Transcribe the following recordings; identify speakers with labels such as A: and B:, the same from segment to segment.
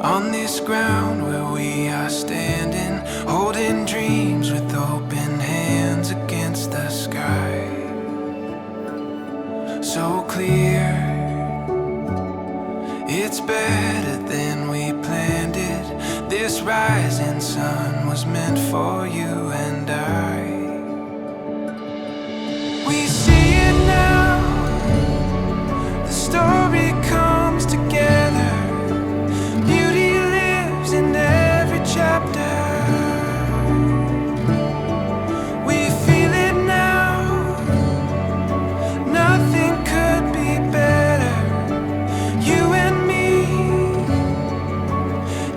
A: On this ground where we are standing, holding dreams with open hands against the sky. So clear, it's better than we planned it. This rising sun was meant for you and I. We see it now, the story comes together. Beauty lives in every chapter. We feel it now, nothing could be better. You and me,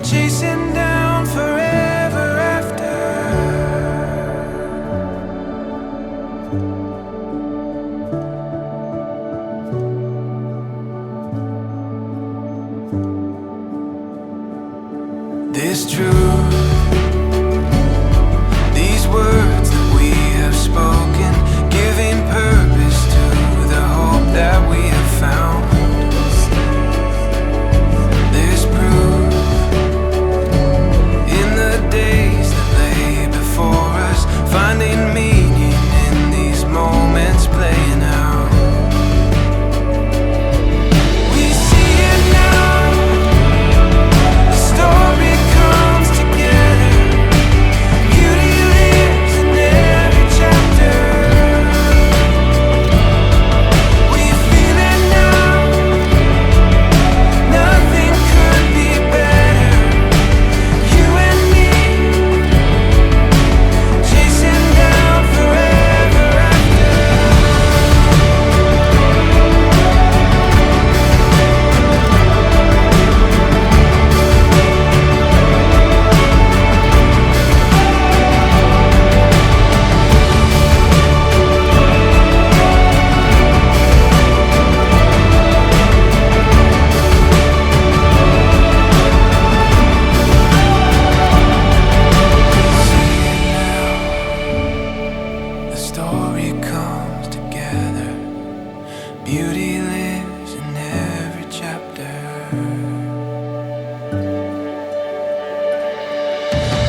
A: chasing down forever after. This truth, these words that we have spoken, giving purpose to the hope that we have found. There's proof in the days that lay before us, finding meaning in these moments playing out. We see it now, the story comes together. Beauty lives in every chapter. We feel it now, nothing could be better. You and me, chasing down forever after. The story comes together. Beauty lives in every chapter.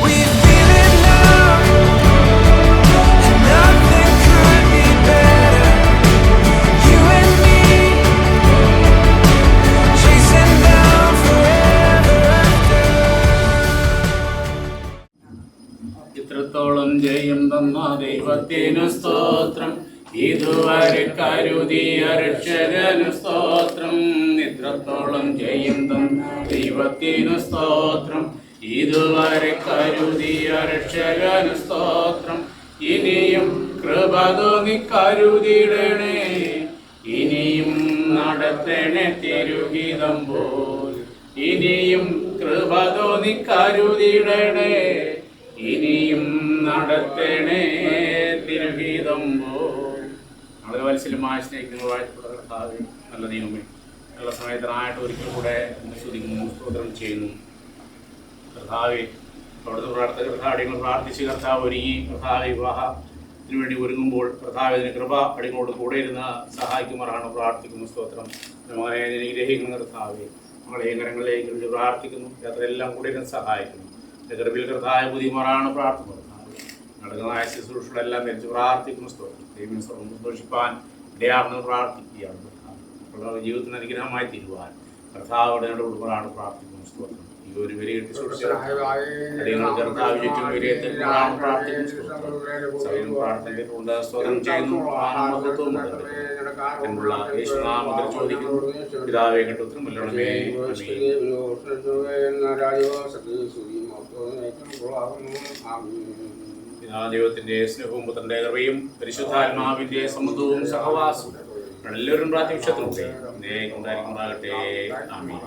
A: We feel it now, and nothing could be better. You and me, chasing down forever after.
B: ഇത്രത്തോളം ജയം തന്ന ദൈവത്തിനു സ്തോത്രം, ഇതുവരെ കരുതിയ രക്ഷകനു സ്തോത്രം. ഇത്രത്തോളം ജയം തന്ന ദൈവത്തിനു സ്തോത്രം, ഇതുവരെ കരുതിയ രക്ഷകനു സ്തോത്രം. ഇനിയും കൃപ തോന്നി കരുതിടണേ, ഇനിയും നടത്തണേ തിരുഹിതം പോൽ. ഇനിയും കൃപ തോന്നി കരുതിടണേ, ഇനിയും നടത്തണേ തിരുഹിതം പോൽ. വളരെ വത്സലമായി സ്നേഹിക്കുന്ന വാഴ്ചപ്പെട്ട കർത്താവേ, നല്ല ദൈവമേ, നല്ല സമയത്തിനായിട്ട് ഒരിക്കൽ കൂടെ സ്തുതിക്കുന്നു, സ്തോത്രം ചെയ്യുന്നു. കർത്താവേ, അവിടുത്തെ കർത്താവ് അടിയങ്ങൾ പ്രാർത്ഥിച്ച് കർത്താവ് ഒരുങ്ങി കർത്താവ് വിവാഹത്തിന് വേണ്ടി ഒരുങ്ങുമ്പോൾ കർത്താവ് ഇതിന് കൃപ അടിയങ്ങളോട് കൂടെ ഇരുന്ന് സഹായിക്കുമാറാണ് പ്രാർത്ഥിക്കുന്നു. സ്തോത്രം. മകനെ നിഗ്രഹിക്കുന്ന കർത്താവേ, നമ്മളെ കരങ്ങളിലേക്ക് വേണ്ടി പ്രാർത്ഥിക്കുന്നു. യാത്രയെല്ലാം കൂടെ ഇരുന്ന് സഹായിക്കുന്നു. കൃപയിൽ കർത്താവ് പുതിയമാറാണ് പ്രാർത്ഥന. നടക്കുന്നതായ ശുശ്രൂഷകളെല്ലാം ധരിച്ച് പ്രാർത്ഥിക്കുന്നു. സ്തോത്രം. ദൈവം സന്തോഷിപ്പാൻ ഇടയാണെന്ന് പ്രാർത്ഥിക്കുകയാണ്. ജീവിതത്തിന് അനുഗ്രഹമായി തീരുവാൻ കർത്താവിടെ ഉൾപ്പെടാണ് പ്രാർത്ഥിക്കുന്നു. സ്തോത്രം. ഈ ഒരു വിലയിരുത്തി കർത്താവ് ചുറ്റും വിലയിരുത്തലാണ് പ്രാർത്ഥിക്കുന്നു. സകലം പ്രാർത്ഥനയിലുണ്ട്. സ്തോത്രം ചെയ്യുന്നു. എന്നുള്ള യേശുനാമത്തിൽ ചോദിക്കുന്നു. പിതാവേ കേട്ട് ഉത്തരം മുല്ലണമേ. ദൈവത്തിന്റെ സ്നേഹവും പുത്രന്റെ കൃപയും പരിശുദ്ധാത്മാവിന്റെ സമ്മതവും സഹവാസവും എല്ലാവരും പ്രാർത്ഥിക്ഷത്തിലൂടെ ഉണ്ടായിരിക്കുന്നുണ്ടാകട്ടെ. ആമേൻ.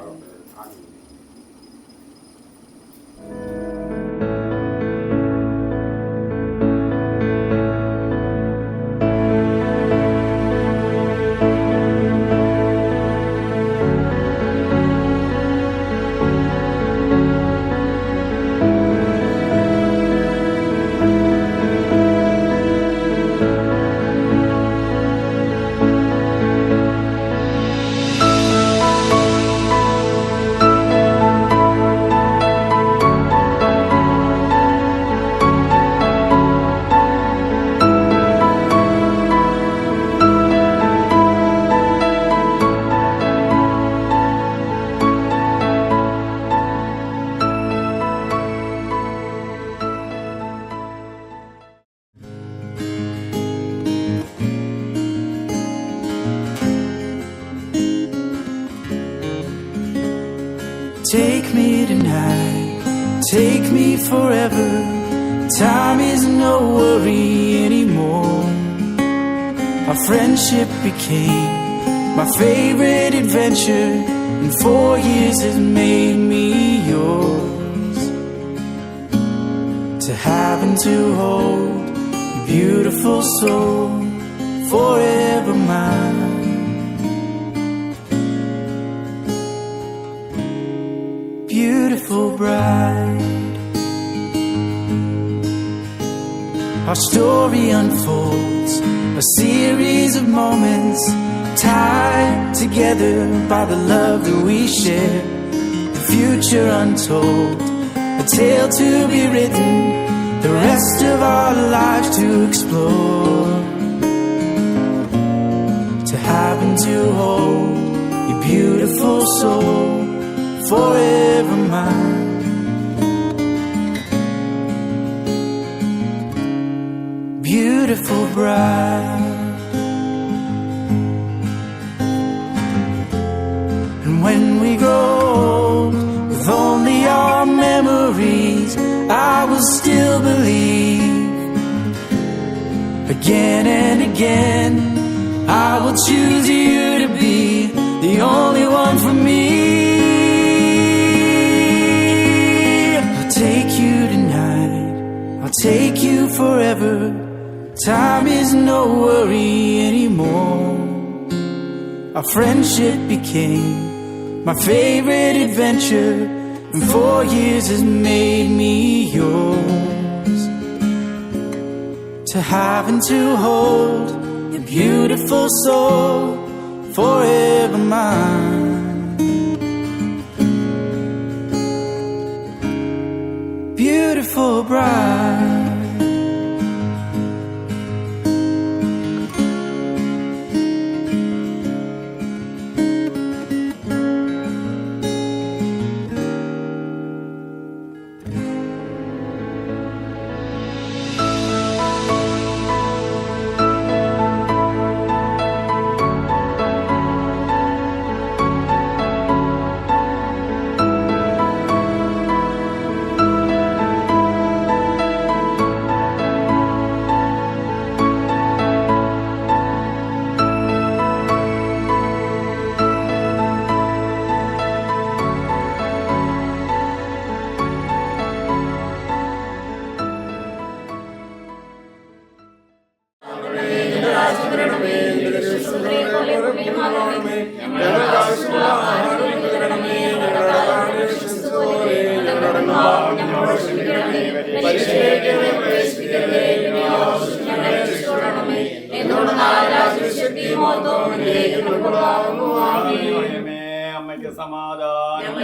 A: Take me tonight, take me forever. Time is no worry anymore. Our friendship became my favorite adventure, and 4 years has made me yours. To have and to hold your beautiful soul, forever mine. Beautiful bride. Our story unfolds, a series of moments tied together by the love that we share. The future untold, a tale to be written, the rest of our lives to explore. To have and to hold your beautiful soul, forever mine. Beautiful bride. And when we grow old, with only our memories, I will still believe. Again and again, I will choose you to be the only one for me. I'll take you tonight, I'll take you forever. Time is no worry anymore. Our friendship became my favorite adventure, and 4 years has made me yours. To have and to hold your beautiful soul, forever mine. Beautiful bride.
C: അമ്മയ്ക്ക് സമാധാനം.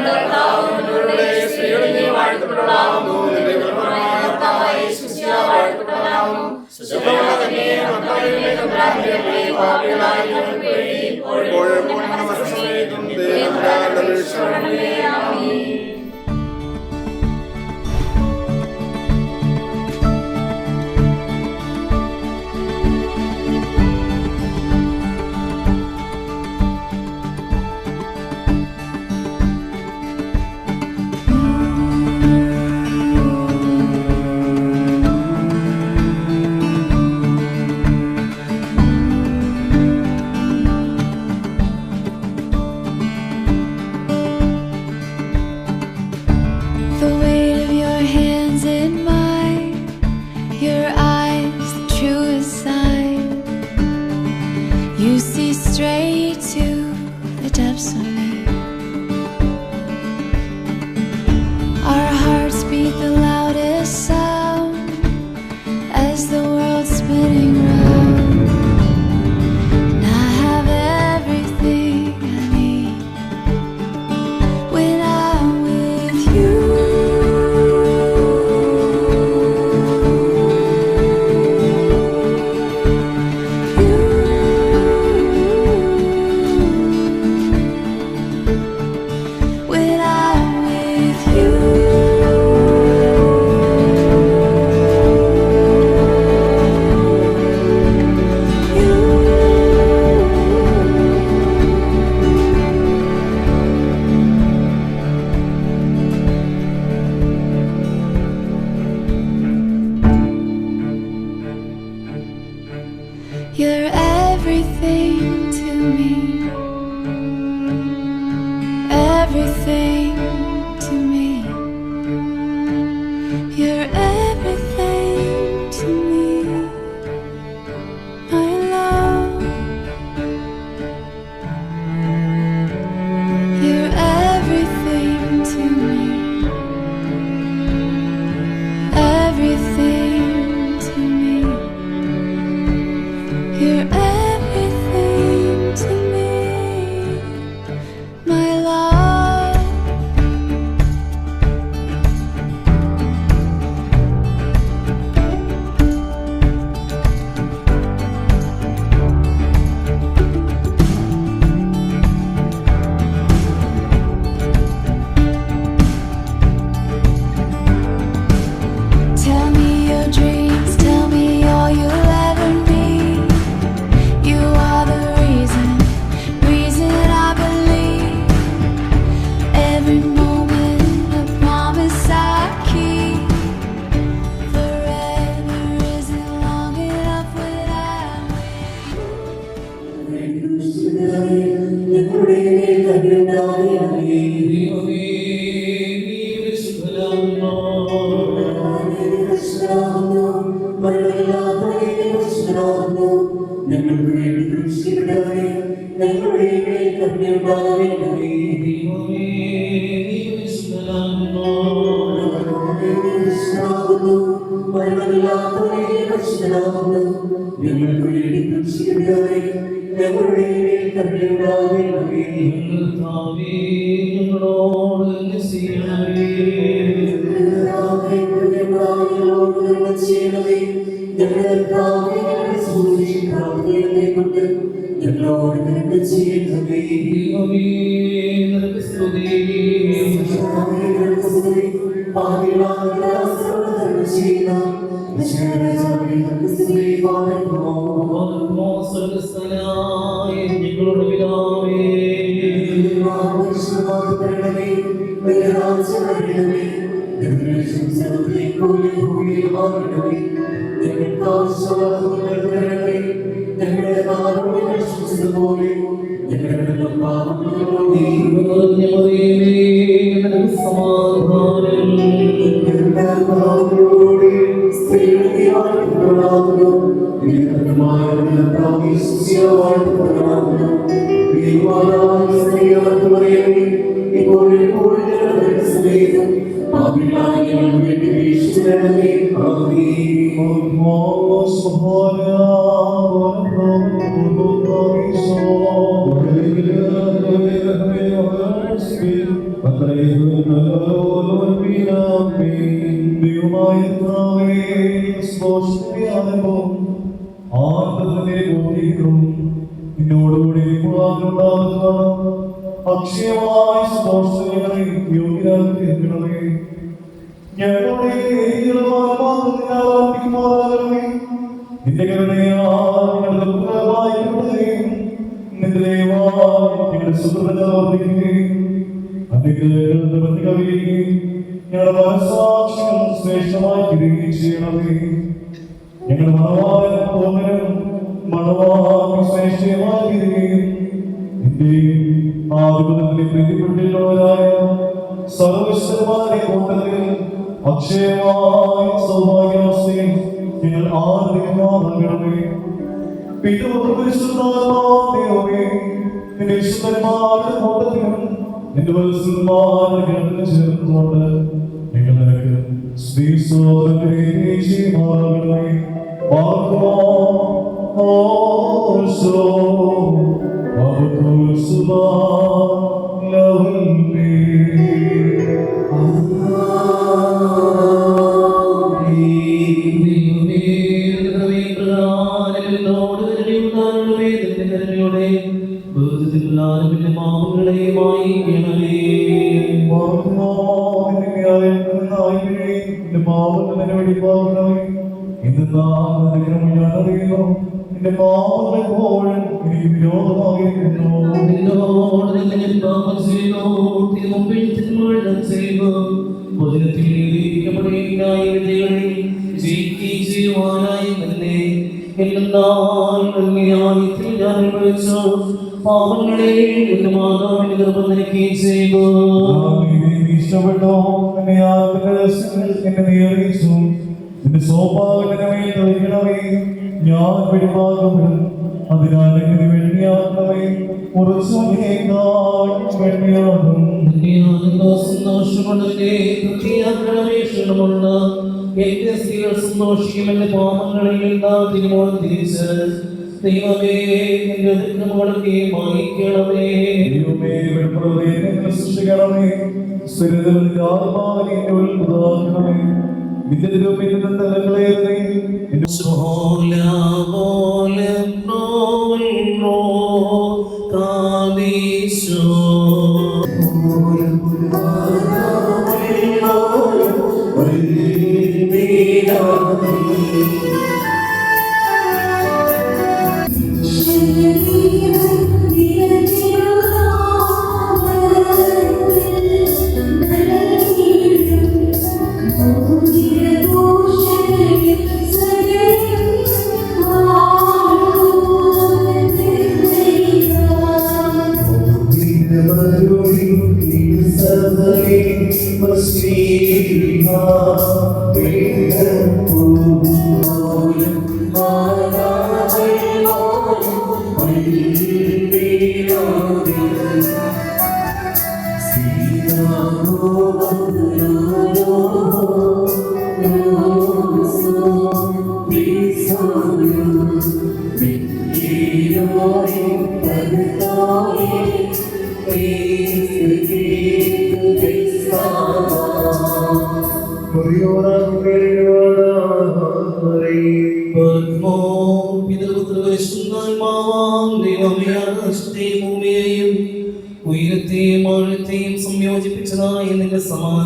A: Please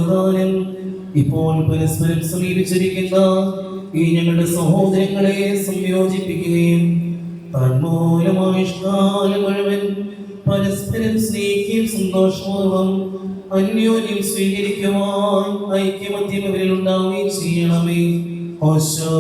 D: സമാധാനം ഇപ്പോൾ പരസ്പരം സമീപിച്ചിരിക്കുന്ന ഈ ഞങ്ങളുടെ സഹോദരങ്ങളെ സംയോജിപ്പിക്കുകയും തന്മൂലമായ ഇഷ്ടാലം മുഴുവൻ പരസ്പരം സ്നേഹിക്കുകയും സന്തോഷപൂർവ്വം അന്യോന്യം സ്വീകരിക്കുവാൻ ഐക്യമത്യം അവരിൽ ഉണ്ടാവുകയും ചെയ്യണമേ. ഓശോ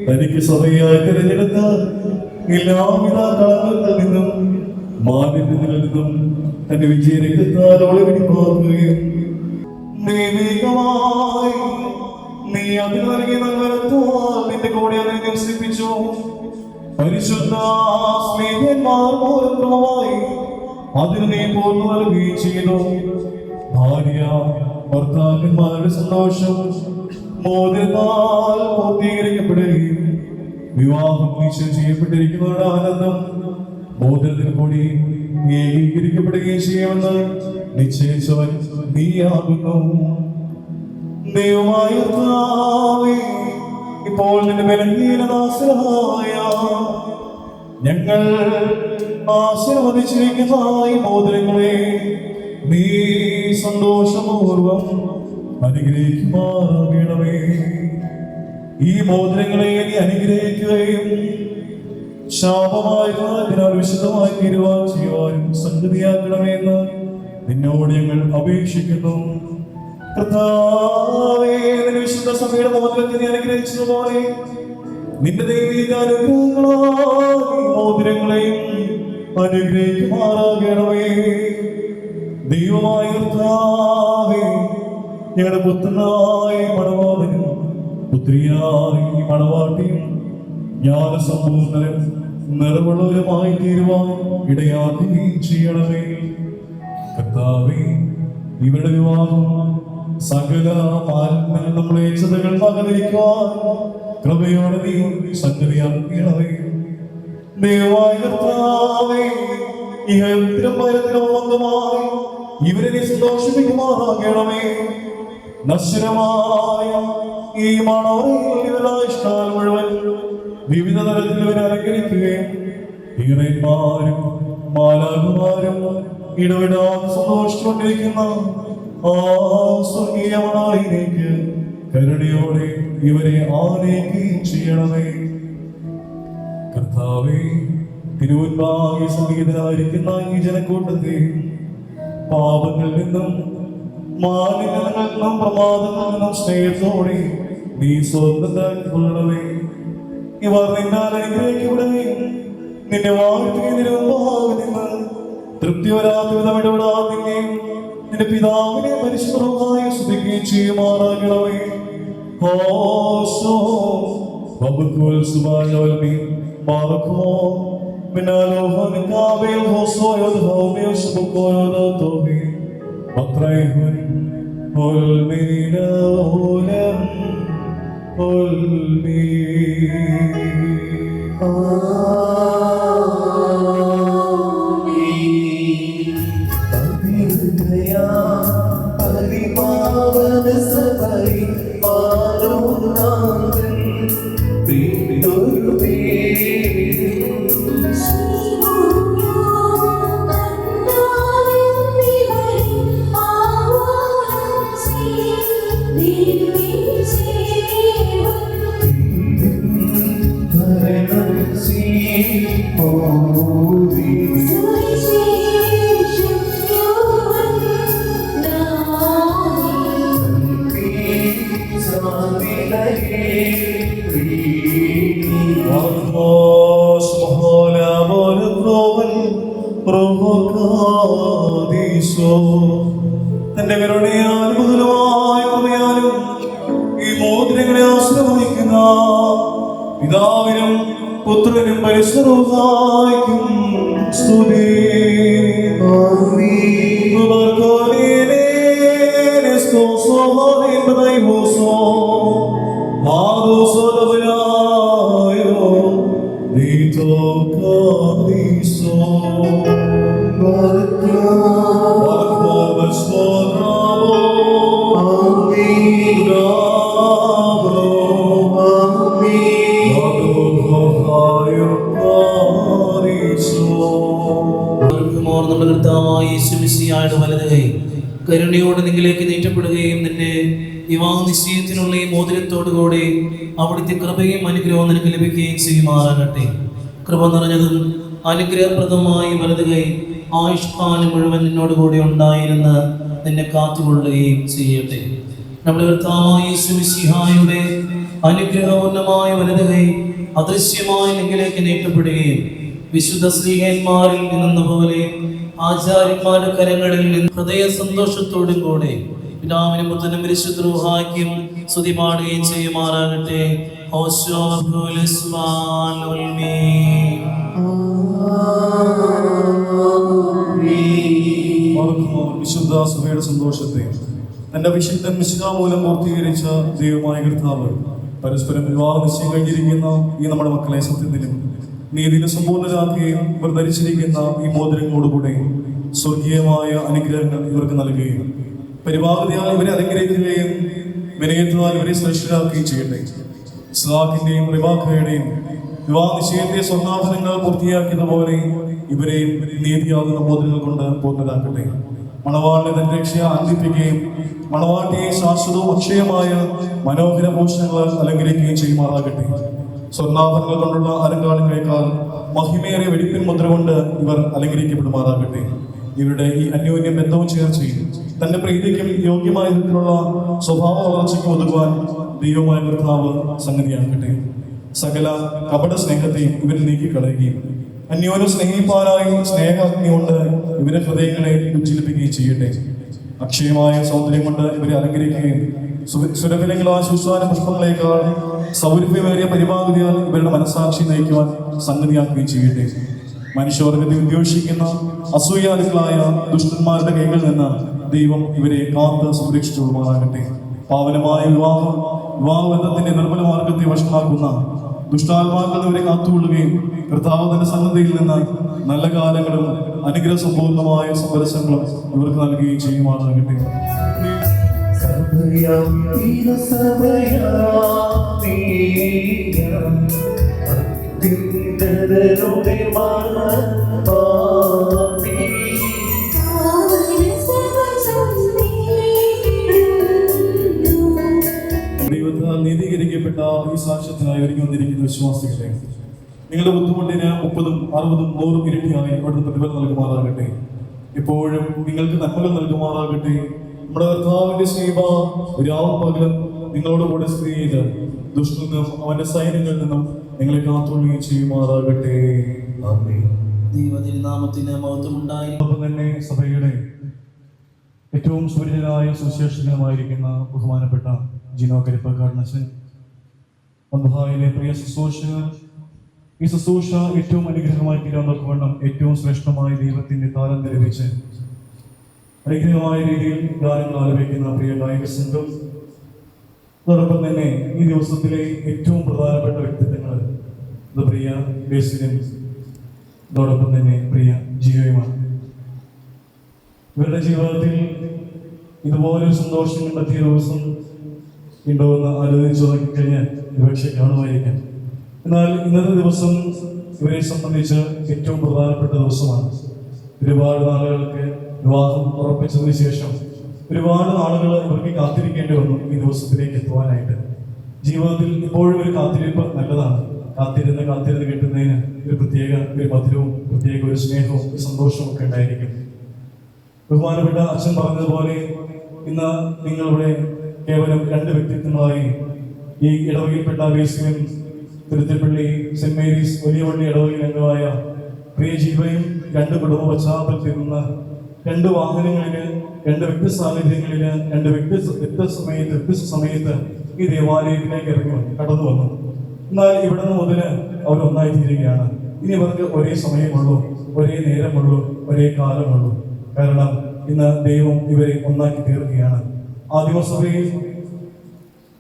D: തനിക്ക് സഭയായി തിരഞ്ഞെടുത്ത എല്ലാവിധ കളങ്ങളിൽ നിന്നും മാലിന്യങ്ങളിൽ നിന്നും തന്റെ വിജയരക്തത്താൽ ഒളിവിടിപ്പാക്കുകയും ദൈവികമായി നീ അതിന് നൽകിയ നന്മത്താൽ നിന്റെ കൂടെ അതിനെ നിവസിപ്പിച്ചു. പരിശുദ്ധ സ്നേഹന്മാർ മൂലമായി അതിന് നീ പൂർണ്ണ നൽകുകയും ചെയ്തു. ഭാര്യ ഭർത്താക്കന്മാരുടെ സന്തോഷം മോദത്താൽ പൂർത്തീകരിക്കപ്പെടുകയും വിവാഹം നിശ്ചയം ചെയ്യപ്പെട്ടിരിക്കുന്നവരുടെ ആനന്ദം മോദത്തിന് കൂടി ഏകീകരിക്കപ്പെടുകയും ചെയ്യുമെന്ന് നിശ്ചയിച്ചവൻ നീയാകുന്നു. ദൈവമായ കർത്താവേ, ഇപ്പോൾ നിന്റെ ബലഹീനദാസരായ ഞങ്ങൾ ആശീർവദിച്ചിരിക്കുന്ന ഈ മോദനങ്ങളെ നീ സന്തോഷപൂർവം അനുഗ്രഹിക്കുമാറാകണമേ. ഈ മോദനങ്ങളെ നീ അനുഗ്രഹിക്കുകയും ശാപമായിരുന്നതിനാൽ വിശുദ്ധമായി തീരുവാൻ ചെയ്യുവാനും സംഗതിയാക്കണമേ എന്ന് നിന്നോട് ഞങ്ങൾ അപേക്ഷിക്കുന്നു. കർത്താവേ, നിന്റെ വിശുദ്ധ സഭയുടെ മോദനത്തെ നീ അനുഗ്രഹിച്ചതുപോലെ നിന്റെ ദൈവിക അനുഗ്രഹങ്ങളാൽ ഈ മോദനങ്ങളെയും അനുഗ്രഹിക്കുമാറാകണമേ. ദൈവമായ കർത്താവേ, ഞങ്ങളുടെ പുത്രനായ മണവാളനും പുത്രിയായ മണവാട്ടിയും ജ്ഞാനസമ്പൂർണ്ണരും നിറവുള്ളവരുമായി തീരുവാൻ ഇടയാക്കുകയും ചെയ്യണമേ. കർത്താവേ, ഇവരുടെ വിവാഹം സകല മാലിന്യങ്ങൾ നമ്മളെ ചിതകൾ പകർന്നിരിക്കുവാൻ കൃപയോടെ നീ സംഗതിയാക്കണമേ. ദൈവമായ കർത്താവേ, ഇഹത്തിലും പരത്തിലും ബന്ധമായി ഇവരെ നീ സന്തോഷിപ്പിക്കുമാറാകണമേ. നശ്വരമായ ഈ മണവറയിൽ ഇവരുടെ ഇഷ്ടാൽ മുഴുവൻ വിവിധ തരത്തിൽ ഇവരെ അലങ്കരിക്കുകയും ഈറന്മാരും മാലാഖമാരും ഇടവിടാതെ സന്തോഷിച്ചുകൊണ്ടിരിക്കുന്ന ആ സ്വർഗീയ മണാളിയിലേക്ക് കരുണയോടെ ഇവരെ ആനയിക്കുകയും ചെയ്യണമേ. കർത്താവേ, തിരുവൻപാകെ സംഗീതനായിരിക്കുന്ന ഈ ജനക്കൂട്ടത്തെ പാപങ്ങളിൽ നിന്നും മാലിന്യങ്ങളിൽ നിന്നും പ്രമാദങ്ങളിൽ നിന്നും സ്നേഹത്തോടെ നീ സ്വന്തമാക്കിക്കൊള്ളണമേ. ഇവർ നിന്നാൽ അനുഗ്രഹിക്കപ്പെടുകയും നിന്നെ വാഴ്ത്തുകയും നിന്ന് തൃപ്തി വരാത്ത വിധം ഇടപെടാതിനെയും നിന്റെ പിതാവിനെ പരിശുദ്ധമായി സ്തുതിക്കുകയും ചെയ്യുമാറാകണമേ. ഹോശോ വബുക്കുൽ സുബ്ഹാനഹു ബാറകോ മിനാലോഹൻ കാബിൽ ഹോസോ യദ്ഹൗമിൽ സുബ്ഹാനഹു തോബി ബത്രൈഹുൻ ഉൽ മിനൗലം ഉൽ മീ തന്റെ കരുണയാൽ ബഹുലമായ കൃപയാലും ഈ മോതിരങ്ങളെ ആശ്രയിക്കുന്ന പിതാവിനും പുത്രനും പരിശുദ്ധനും സ്തുതി.
E: കരുണയോടെ നിങ്ങളിലേക്ക് നീട്ടപ്പെടുകയും നിന്റെ വിവാഹ നിശ്ചയത്തിനുള്ള ഈ മോതിരത്തോടുകൂടി അവിടുത്തെ കൃപയും അനുഗ്രഹവും നിനക്ക് ലഭിക്കുകയും ചെയ്യുമാറാകട്ടെ. കൃപ നിറഞ്ഞതും അനുഗ്രഹപ്രദമായി വലതുകൈ ആയുഷ്കാലം മുഴുവൻ നിന്നോടുകൂടി ഉണ്ടായിരുന്ന് നിന്നെ കാത്തുകൊള്ളുകയും ചെയ്യട്ടെ. നമ്മുടെ കർത്താവായ യേശു മിശിഹായുടെ അനുഗ്രഹപൂർണമായ വലതുകൈ അദൃശ്യമായി നിങ്ങളിലേക്ക് നീട്ടപ്പെടുകയും വിശുദ്ധ സ്ലീഹന്മാരിൽ നിന്ന പോലെ ആചാര്യന്മാരുടെ കരങ്ങളിൽ നിന്ന് ഹൃദയ സന്തോഷത്തോടും കൂടെ പിതാവിനും പുത്രനും പരിശുദ്ധ റൂഹായ്ക്കും സ്തുതി പാടുകയും ചെയ്യുമാറാകട്ടെ.
D: വിശുദ്ധ സഭയുടെ സന്തോഷത്തെ തന്റെ വിശുദ്ധൻ മിശിഹാ മൂലം പൂർത്തീകരിച്ച ദൈവമായ കർത്താവ് പരസ്പരം വിവാഹ നിശ്ചയം കഴിഞ്ഞിരിക്കുന്ന ഈ നമ്മുടെ മക്കളെ സത്യത്തിലും നീതിയിലും സമ്പൂർണ്ണരാക്കുകയും ഇവർ ധരിച്ചിരിക്കുന്ന ഈ മോതിരങ്ങളോടുകൂടെ സ്വർഗീയമായ അനുഗ്രഹങ്ങൾ ഇവർക്ക് നൽകുകയും പരിപാകതയാൽ ഇവരെ അനുഗ്രഹിക്കുകയും വിനയത്താൽ ഇവരെ ശ്രേഷ്ഠരാക്കുകയും ചെയ്യട്ടെ. ഇസ്ലാഖിന്റെയും റിവാഖയുടെയും വിവാഹ നിശ്ചയത്തെ സ്വർണ്ണാഭരണങ്ങൾ പൂർത്തിയാക്കിയതുപോലെ ഇവരെയും നീതിയാകുന്ന മോതിരങ്ങൾ കൊണ്ട് പൂർണ്ണരാക്കട്ടെ. മണവാളിനെ തന്റെ രക്ഷയെ ആനന്ദിപ്പിക്കുകയും മണവാട്ടിയെ ശാശ്വതവും അക്ഷയമായ മനോഹര ഭൂഷണങ്ങളാൽ അലങ്കരിക്കുകയും ചെയ്യുമാറാകട്ടെ. സ്വർണ്ണാഭരണങ്ങൾ കൊണ്ടുള്ള അലങ്കാരങ്ങളെക്കാൾ മഹിമേറിയ വെടിപ്പിൻ മുദ്ര കൊണ്ട് ഇവർ അലങ്കരിക്കപ്പെടുമാറാകട്ടെ. ഇവരുടെ ഈ അന്യോന്യം ബന്ധവും ചേർച്ചയും തന്റെ പ്രീതിക്കും യോഗ്യമായ വിധത്തിലുള്ള സ്വഭാവ വളർച്ചയ്ക്കും ഒതുക്കുവാൻ ദൈവമായ കർത്താവ് സംഗതിയാക്കട്ടെ. സകല കപട സ്നേഹത്തെയും ഇവരിൽ നീക്കിക്കളയുകയും അന്യോന്യം സ്നേഹിപ്പാനായി സ്നേഹാഗ്നി കൊണ്ട് ഇവരുടെ ഹൃദയങ്ങളെ ഉജ്ജ്വലിപ്പിക്കുകയും ചെയ്യട്ടെ. അക്ഷയമായ സൗന്ദര്യം കൊണ്ട് ഇവരെ അലങ്കരിക്കുകയും സുരഭിലങ്ങളായ ശുശ്വാന പുഷ്പങ്ങളേക്കാൾ സൗരഭ്യമേറിയ പരിപാകതയാൽ ഇവരുടെ മനസ്സാക്ഷി നയിക്കുവാൻ സംഗതിയാക്കുകയും ചെയ്യട്ടെ. മനുഷ്യവർഗത്തെ ഉദ്ദേശിക്കുന്ന അസൂയാലുക്കളായ ദുഷ്ടന്മാരുടെ കൈകളിൽ നിന്ന് ദൈവം ഇവരെ കാത്ത് സംരക്ഷിച്ചുകൊള്ളുമാറാകട്ടെ. പാവനമായ വിവാഹബന്ധത്തിന്റെ നിർമ്മല മാർഗത്തെ വഷളാക്കുന്ന ദുഷ്ടാത്മാക്കൾ ഇവരെ കാത്തുകൊള്ളുകയും കർത്താവ് തന്റെ സന്നദ്ധയിൽ നിന്ന് നല്ല കാലങ്ങളും അനുഗ്രഹ സമ്പൂർണമായ സംവത്സരങ്ങളും ഇവർക്ക് നൽകുകയും ചെയ്യുമാറാകട്ടെ. ദൈവത്താൽ നീതീകരിക്കപ്പെട്ട ഈ സാക്ഷ്യത്തിനായി ഒരുങ്ങി വന്നിരിക്കുന്ന വിശ്വാസികളെ നിങ്ങളുടെ ബുദ്ധിമുട്ടിന് 30, 60, 100 ഇരട്ടിയായി അവിടുന്ന് പ്രതിഫലം നൽകുമാറാകട്ടെ. എപ്പോഴും നിങ്ങൾക്ക് നന്മകൾ നൽകുമാറാകട്ടെ. നമ്മുടെ കർത്താവിന്റെ സ്നേഹ രാവും പകലും നിങ്ങളോട് കൂടെ സ്ഥിതി ചെയ്ത് ദുഷ്ടനിൽ നിന്നും അവന്റെ സൈന്യങ്ങളിൽ നിന്നും നിങ്ങളെ കാത്തുകൊള്ളുകയും ചെയ്യുമാറാകട്ടെ. ആമേൻ.
E: ദൈവതിരുനാമത്തിന് മഹത്വം ഉണ്ടായി.
D: അതോടൊപ്പം തന്നെ സഭയുടെ ഏറ്റവും സൂര്യനായ സുശേഷകനുമായിരിക്കുന്ന ബഹുമാനപ്പെട്ട ജിനോ കരിപ്പക്കാടനച്ചൻ, മദ്ബഹായിലെ പ്രിയ ശുശ്രൂഷകർ, ഈ ശുശ്രൂഷ ഏറ്റവും അനുഗ്രഹമായി തീരാൻ ഏറ്റവും ശ്രേഷ്ഠമായ ദൈവത്തിന്റെ താരം ലഭിച്ച് അനുഗ്രഹമായ രീതിയിൽ ഗാനങ്ങൾ ആലപിക്കുന്ന പ്രിയ ഗായക സംഘം, അതോടൊപ്പം തന്നെ ഈ ദിവസത്തിലെ ഏറ്റവും പ്രധാനപ്പെട്ട വ്യക്തിത്വങ്ങൾ പ്രിയ ബേസിലും അതോടൊപ്പം തന്നെ പ്രിയ ജിയോയുമാണ്. ഇവരുടെ ജീവിതത്തിൽ ഇതുപോലൊരു സന്തോഷം കണ്ടെത്തിയ ദിവസം ഉണ്ടോ എന്ന് ആലോചിച്ച് നോക്കിക്കഴിഞ്ഞാൽ ഒരുപക്ഷെ കാണുമായിരിക്കാം. എന്നാൽ ഇന്നത്തെ ദിവസം ഇവരെ സംബന്ധിച്ച് ഏറ്റവും പ്രധാനപ്പെട്ട ദിവസമാണ്. ഒരുപാട് നാളുകൾക്ക് വിവാഹം ഉറപ്പിച്ചതിന് ശേഷം ഒരുപാട് നാളുകൾ ഇവർക്ക് കാത്തിരിക്കേണ്ടി വന്നു ഈ ദിവസത്തിലേക്ക് എത്തുവാനായിട്ട്. ജീവിതത്തിൽ ഇപ്പോഴും ഒരു കാത്തിരിപ്പ് നല്ലതാണ്. കാത്തിരുന്ന് കിട്ടുന്നതിന് ഒരു പ്രത്യേക ഒരു മധുരവും പ്രത്യേക ഒരു സ്നേഹവും ഒരു സന്തോഷവും ഒക്കെ ഉണ്ടായിരിക്കും. ബഹുമാനപ്പെട്ട അച്ഛൻ പറഞ്ഞതുപോലെ ഇന്ന് നിങ്ങളിവിടെ കേവലം 2 വ്യക്തിത്വങ്ങളായി ഈ ഇടവകയിൽപ്പെട്ട വേസിലും തിരുത്തിപ്പള്ളി സെന്റ് മേരീസ് വലിയ പള്ളി ഇടവകയിൽ അംഗമായ പ്രിയ ജീവയും 2 കുടുംബ പശ്ചാത്തലത്തിൽ നിന്ന് 2 വാഹനങ്ങളില് 2 വ്യക്തി സാന്നിധ്യങ്ങളില് 2 വ്യത്യസ്ത സമയത്ത് ഈ ദേവാലയത്തിലേക്ക് കടന്നു വന്നു. എന്നാൽ ഇവിടെ നിന്ന് മുതൽ അവർ ഒന്നായി തീരുകയാണ്. ഇനി അവർക്ക് ഒരേ സമയമുള്ളൂ, ഒരേ നേരമുള്ളൂ, ഒരേ കാലമുള്ളൂ. കാരണം ഇന്ന് ദൈവം ഇവരെ ഒന്നാക്കി തീർക്കുകയാണ്.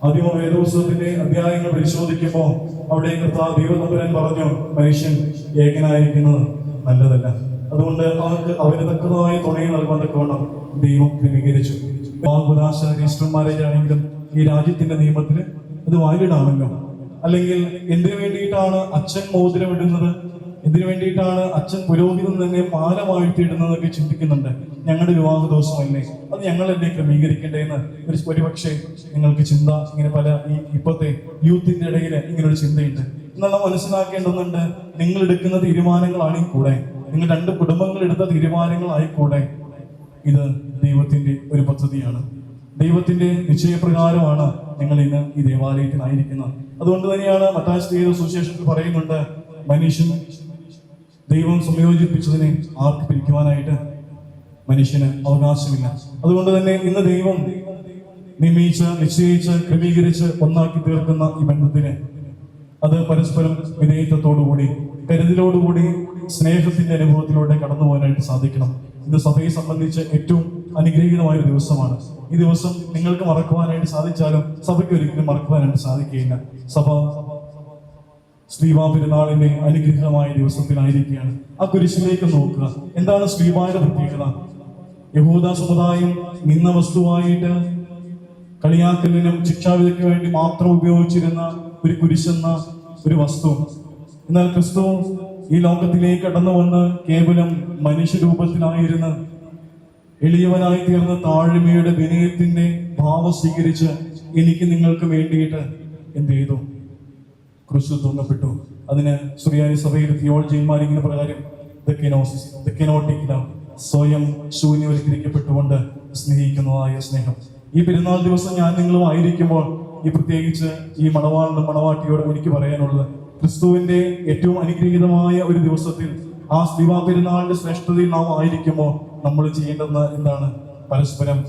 D: ആദിമ വേദോത്സവത്തിന്റെ അധ്യായങ്ങൾ പരിശോധിക്കുമ്പോൾ അവിടെ ദൈവതമ്പുരാൻ പറഞ്ഞു, മനുഷ്യൻ ഏകനായിരിക്കുന്നത് നല്ലതല്ല. അതുകൊണ്ട് അവന് തക്കതായ തുണയെ നൽകാൻ തക്കവണ്ണം ദൈവം ക്രമീകരിച്ചു. രജിസ്റ്റർ മാരേജ് ആണെങ്കിലും ഈ രാജ്യത്തിന്റെ നിയമത്തിന് അത് വാലിഡ് ആണല്ലോ. അല്ലെങ്കിൽ എന്തിനു വേണ്ടിയിട്ടാണ് അച്ഛൻ മോതിരം ഇടുന്നത്, എന്തിനു വേണ്ടിയിട്ടാണ് അച്ഛൻ പുരോഹിതൻ തന്നെ മാല വാഴ്ത്തിയിടുന്നതൊക്കെ ചിന്തിക്കുന്നുണ്ട്. ഞങ്ങളുടെ വിവാഹ ദിവസമല്ലേ, അത് ഞങ്ങളല്ലേ ക്രമീകരിക്കേണ്ടതെന്ന് ഒരുപക്ഷെ നിങ്ങൾക്ക് ചിന്ത ഇങ്ങനെ പല ഇപ്പോഴത്തെ യൂത്തിന്റെ ഇടയിൽ ഇങ്ങനൊരു ചിന്തയുണ്ട്. എന്നാൽ നാം മനസ്സിലാക്കേണ്ടതുണ്ട്, നിങ്ങൾ എടുക്കുന്ന തീരുമാനങ്ങളായിക്കൂടെ, നിങ്ങൾ 2 കുടുംബങ്ങൾ എടുത്ത തീരുമാനങ്ങളായിക്കൂടെ, ഇത് ദൈവത്തിന്റെ ഒരു പദ്ധതിയാണ്. ദൈവത്തിന്റെ നിശ്ചയപ്രകാരമാണ് ഞങ്ങൾ ഇന്ന് ഈ ദേവാലയത്തിലായിരിക്കുന്നത്. അതുകൊണ്ട് തന്നെയാണ് മത്തായി സുവിശേഷത്തിൽ പറയുന്നുണ്ട്, മനുഷ്യൻ ദൈവം സംയോജിപ്പിച്ചതിനെ ആർക്ക് പിരിക്കുവാനായിട്ട് മനുഷ്യന് അവകാശമില്ല. അതുകൊണ്ട് തന്നെ ഇന്ന് ദൈവം നിശ്ചയിച്ച് ക്രമീകരിച്ച് ഒന്നാക്കി തീർക്കുന്ന ഈ ബന്ധത്തിന് അത് പരസ്പരം വിധേയത്വത്തോടുകൂടി കരുതലോടുകൂടി സ്നേഹത്തിന്റെ അനുഭവത്തിലൂടെ കടന്നു പോകാനായിട്ട് സാധിക്കണം. ഇത് സഭയെ സംബന്ധിച്ച് ഏറ്റവും അനുഗ്രഹീതമായ ഒരു ദിവസമാണ്. ഈ ദിവസം നിങ്ങൾക്ക് മറക്കുവാനായിട്ട് സാധിച്ചാലും സഭയ്ക്ക് ഒരിക്കലും മറക്കുവാനായിട്ട് സാധിക്കുകയില്ല. സഭ ശ്രീവാ പെരുന്നാളിന്റെ അനുഗ്രഹമായ ദിവസത്തിലായിരിക്കുകയാണ്. ആ കുരിശിലേക്ക് നോക്കുക. എന്താണ് ശ്രീവായുടെ പ്രത്യേകത? യഹൂദ സമുദായം നിന്ന വസ്തുവായിട്ട് കളിയാക്കലിനും ശിക്ഷാവിധിക്ക് വേണ്ടി മാത്രം ഉപയോഗിച്ചിരുന്ന ഒരു കുരിശെന്ന ഒരു വസ്തു. എന്നാൽ ക്രിസ്തു ഈ ലോകത്തിലേക്ക് കടന്നു വന്ന് കേവലം മനുഷ്യരൂപത്തിലായിരുന്ന് എളിയവനായി തീർന്ന താഴ്മയുടെ വിനയത്തിന്റെ ഭാവം സ്വീകരിച്ച് എനിക്ക് നിങ്ങൾക്ക് വേണ്ടിയിട്ട് എന്ത് ചെയ്തു? ക്രിസ്തു തൂങ്ങപ്പെട്ടു. അതിന് സുറിയാനി സഭയിൽ തിയോളജിമാർ ഇങ്ങനെ പ്രകാരം സ്വയം ശൂന്യവൽക്കരിക്കപ്പെട്ടുകൊണ്ട് സ്നേഹിക്കുന്നതായ സ്നേഹം. ഈ പെരുന്നാൾ ദിവസം ഞാൻ നിങ്ങളും ആയിരിക്കുമ്പോൾ ഈ പ്രത്യേകിച്ച് ഈ മണവാളിനും മണവാട്ടിയോട് എനിക്ക് പറയാനുള്ളത്, ക്രിസ്തുവിന്റെ ഏറ്റവും അനുഗ്രഹീതമായ ഒരു ദിവസത്തിൽ ആ ശ്രീവാ പെരുന്നാളിന്റെ ശ്രേഷ്ഠതയിൽ നാം ആയിരിക്കുമ്പോൾ നമ്മൾ ചെയ്യേണ്ടത് എന്താണ്? പരസ്പരം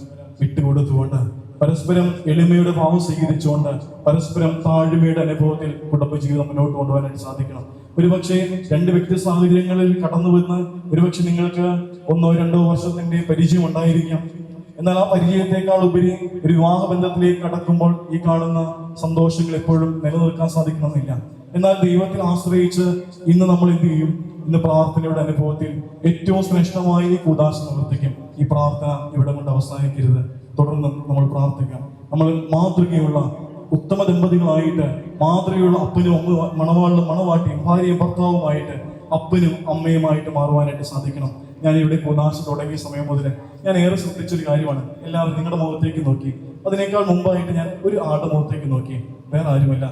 D: വിട്ടുകൊടുത്തുകൊണ്ട്, പരസ്പരം എളിമയുടെ ഭാവം സ്വീകരിച്ചുകൊണ്ട്, പരസ്പരം താഴ്മയുടെ അനുഭവത്തിൽ കുടുംബജീവിതം മുന്നോട്ട് കൊണ്ടുപോകാനായിട്ട് സാധിക്കണം. ഒരുപക്ഷെ 2 വ്യക്തി സാഹചര്യങ്ങളിൽ കടന്നു വന്ന് ഒരുപക്ഷെ നിങ്ങൾക്ക് 1-2 വർഷത്തിന്റെ പരിചയം ഉണ്ടായിരിക്കാം. എന്നാൽ ആ പരിചയത്തെക്കാൾ ഉപരി ഒരു വിവാഹ ബന്ധത്തിലേക്ക് കടക്കുമ്പോൾ ഈ കാണുന്ന സന്തോഷങ്ങൾ എപ്പോഴും നിലനിൽക്കാൻ സാധിക്കണമെന്നില്ല. എന്നാൽ ദൈവത്തിൽ ആശ്രയിച്ച് ഇന്ന് നമ്മൾ എന്ത് ചെയ്യും? ഇന്ന് പ്രാർത്ഥനയുടെ അനുഭവത്തിൽ ഏറ്റവും ശ്രേഷ്ഠമായി ഈ കൂദാശ നിവർത്തിക്കും. ഈ പ്രാർത്ഥന ഇവിടെ കൊണ്ട് അവസാനിക്കരുത്. തുടർന്ന് നമ്മൾ പ്രാർത്ഥിക്കാം. നമ്മൾ മാതൃകയുള്ള ഉത്തമ ദമ്പതികളായിട്ട്, മാതൃകയുള്ള അപ്പനും മണവാളിനും മണവാട്ടിയും ഭാര്യയും ഭർത്താവുമായിട്ട്, അപ്പനും അമ്മയുമായിട്ട് മാറുവാനായിട്ട് സാധിക്കണം. ഞാൻ ഇവിടെ കൂദാശ തുടങ്ങിയ സമയം മുതൽ ഞാൻ ഏറെ ശ്രദ്ധിച്ചൊരു കാര്യമാണ്. എല്ലാവരും നിങ്ങളുടെ മുഖത്തേക്ക് നോക്കി. അതിനേക്കാൾ മുമ്പായിട്ട് ഞാൻ ഒരു ആളുടെ മുഖത്തേക്ക് നോക്കി. വേറെ ആരുമല്ല,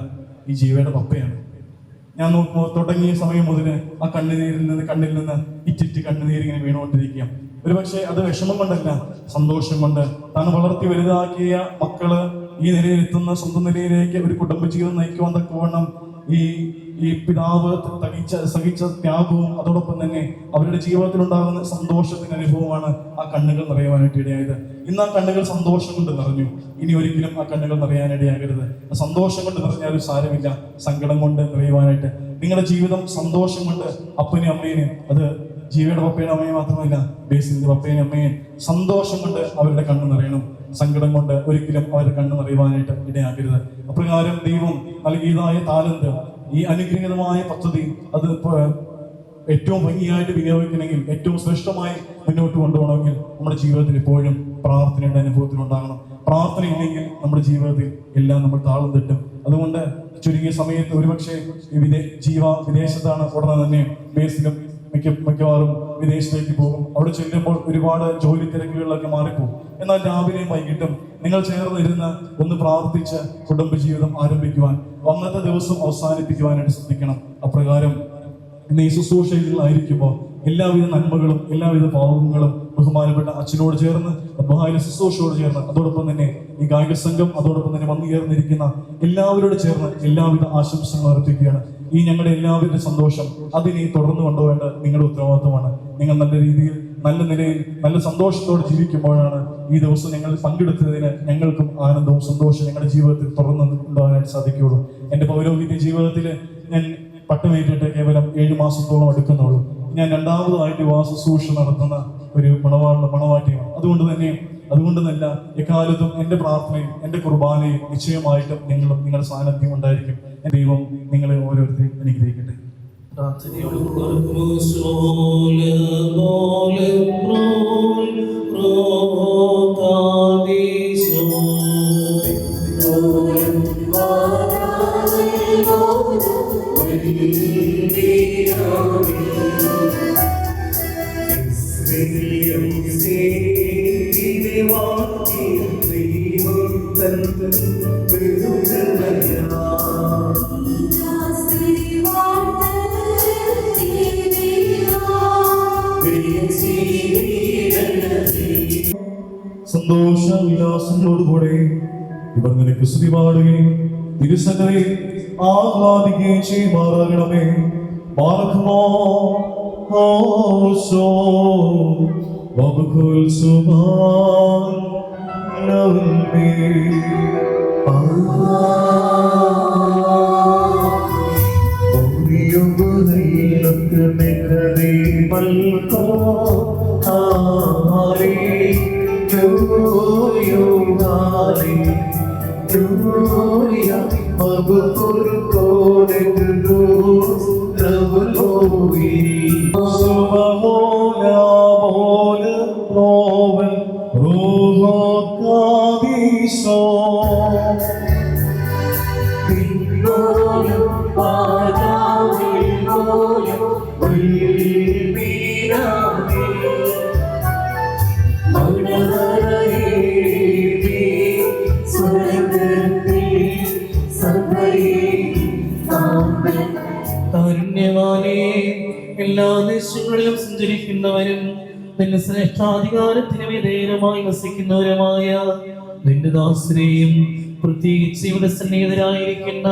D: ഈ ജീവയുടെ പപ്പയാണ്. ഞാൻ തുടങ്ങിയ സമയം മുതൽ ആ കണ്ണിൽ നിന്ന് ഇറ്റിറ്റ് കണ്ണുനീരിങ്ങനെ വീണുകൊണ്ടിരിക്കുക. ഒരുപക്ഷെ അത് വിഷമം കൊണ്ടല്ല, സന്തോഷം കൊണ്ട്. താൻ വളർത്തി വലുതാക്കിയ മക്കള് ഈ നിലയിലെത്തുന്ന സ്വന്തം നിലയിലേക്ക് ഒരു കുടുംബജീവിതം നയിക്കുവാൻ തക്കവണ്ണം ഈ പിതാവ് സഹിച്ച ത്യാഗവും അതോടൊപ്പം തന്നെ അവരുടെ ജീവിതത്തിൽ ഉണ്ടാകുന്ന സന്തോഷത്തിന്റെ അനുഭവമാണ് ആ കണ്ണുകൾ നിറയുവാനായിട്ട് ഇടയായത്. ഇന്ന് ആ കണ്ണുകൾ സന്തോഷം കൊണ്ട് നിറഞ്ഞു. ഇനി ഒരിക്കലും ആ കണ്ണുകൾ നിറയാനിടയാകരുത്. സന്തോഷം കൊണ്ട് നിറഞ്ഞാലും സാരമില്ല, സങ്കടം കൊണ്ട് നിറയുവാനായിട്ട് നിങ്ങളുടെ ജീവിതം സന്തോഷം കൊണ്ട് അപ്പനെയും അമ്മേനെയും, അത് ജീവിയുടെ പപ്പയും അമ്മയും മാത്രമല്ല, ബേസിന്റെ പപ്പയും അമ്മയും സന്തോഷം കൊണ്ട് അവരുടെ കണ്ണ് നിറയണം. സങ്കടം കൊണ്ട് ഒരിക്കലും അവരുടെ കണ്ണ് നിറയുവാനായിട്ട് ഇടയാക്കരുത്. അപ്രകാരം ദൈവം നൽകിയതായ താലന്ത്, ഈ അനുഗ്രഹീതമായ പദ്ധതി, അത് ഏറ്റവും ഭംഗിയായിട്ട് വിനിയോഗിക്കണമെങ്കിൽ, ഏറ്റവും ശ്രേഷ്ഠമായി മുന്നോട്ട് കൊണ്ടുപോകണമെങ്കിൽ നമ്മുടെ ജീവിതത്തിൽ എപ്പോഴും പ്രാർത്ഥനയുടെ അനുഭവത്തിൽ ഉണ്ടാകണം. പ്രാർത്ഥന ഇല്ലെങ്കിൽ നമ്മുടെ ജീവിതത്തിൽ എല്ലാം നമ്മൾ താളം തെറ്റും. അതുകൊണ്ട് ചുരുങ്ങിയ സമയത്ത് ഒരുപക്ഷെ വിദേശത്താണ്, ഉടനെ തന്നെ ബേസിലും മിക്കവാറും വിദേശത്തേക്ക് പോകും. അവിടെ ചെല്ലുമ്പോൾ ഒരുപാട് ജോലി തിരക്കുകളിലൊക്കെ മാറിപ്പോകും. എന്നാൽ രാവിലെയും വൈകിട്ടും നിങ്ങൾ ചേർന്നിരുന്ന് ഒന്ന് പ്രാർത്ഥിച്ച് കുടുംബജീവിതം ആരംഭിക്കുവാൻ, അന്നത്തെ ദിവസം അവസാനിപ്പിക്കുവാനായിട്ട് ശ്രദ്ധിക്കണം. അപ്രകാരം ഇന്ന് ഈ ശുശ്രൂഷയിലായിരിക്കുമ്പോൾ എല്ലാവിധ നന്മകളും എല്ലാവിധ പാവങ്ങളും ബഹുമാനപ്പെട്ട അച്ഛനോട് ചേർന്ന്, ശുശ്രൂഷയോട് ചേർന്ന്, അതോടൊപ്പം തന്നെ ഈ ഗായക സംഘം, അതോടൊപ്പം തന്നെ വന്നു ചേർന്നിരിക്കുന്ന എല്ലാവരോട് ചേർന്ന് എല്ലാവിധ ആശംസകൾ അർപ്പിക്കുകയാണ്. ഈ ഞങ്ങളുടെ എല്ലാവരുടെ സന്തോഷം അതിനെ തുടർന്ന് കൊണ്ടുപോകേണ്ട നിങ്ങളുടെ ഉത്തരവാദിത്വമാണ്. നിങ്ങൾ നല്ല രീതിയിൽ, നല്ല നിലയിൽ, നല്ല സന്തോഷത്തോടെ ജീവിക്കുമ്പോഴാണ് ഈ ദിവസം ഞങ്ങൾ പങ്കെടുത്തതിന് ഞങ്ങൾക്കും ആനന്ദവും സന്തോഷവും ഞങ്ങളുടെ ജീവിതത്തിൽ തുടർന്ന് കൊണ്ടുപോകാനായിട്ട് സാധിക്കുകയുള്ളൂ. എൻ്റെ പൗരോഹിത്യ ജീവിതത്തിൽ ഞാൻ പട്ടമേറ്റിട്ട് കേവലം 7 മാസത്തോളം എടുക്കുന്നുള്ളൂ. ഞാൻ രണ്ടാമതായിട്ട് ശുശ്രൂഷ നടത്തുന്ന ഒരു മണവാട്ടിയാണ്. അതുകൊണ്ട് തന്നെ എക്കാലത്തും എൻ്റെ പ്രാർത്ഥനയും എൻ്റെ കുർബാനയും നിശ്ചയമായിട്ടും നിങ്ങളുടെ സാന്നിധ്യം ഉണ്ടായിരിക്കും. ദൈവം നിങ്ങളെ ഓരോരുത്തരെയും അനുഗ്രഹിക്കട്ടെ. സന്തോഷവിലാസങ്ങളോടുകൂടെ ഇവർ നിനക്ക് സ്തുതി പാടുകയും തിരുസഭയെ ആഹ്ലാദിക്കുകയും ചെയ്യുമാറാകണമേ. ബാറക്കുമോ ഓശോ വബുകുൽ സുബാൻ നവമേ ഓരിയുബുലൈലക്ക് മെഗ്രദേ മൽകോ ആലി യോയാലി യോയാ മബുകുർ കോരഗു റബലോവി സുബഹോലാ ബോല റോവൻ റൂഹോ കാദിസോ ബില്ലോലും പാദാവില്ലോലും വീരാമി മൗനവരേവി സുരഗതി സഭയേ സാമ്പൻ. കാരുണ്യവാനേ, എല്ലാ ദേശങ്ങളിലും സഞ്ചരിക്കുന്നവരും നിന്റെ ശ്രേഷ്ഠാധികാരത്തിന് വിധേയമായി വസിക്കുന്നവരുമായ നിന്റെ ദാസരെയും പ്രത്യേകിച്ച് ഇവിടെ സന്നിഹിതരായിരിക്കുന്ന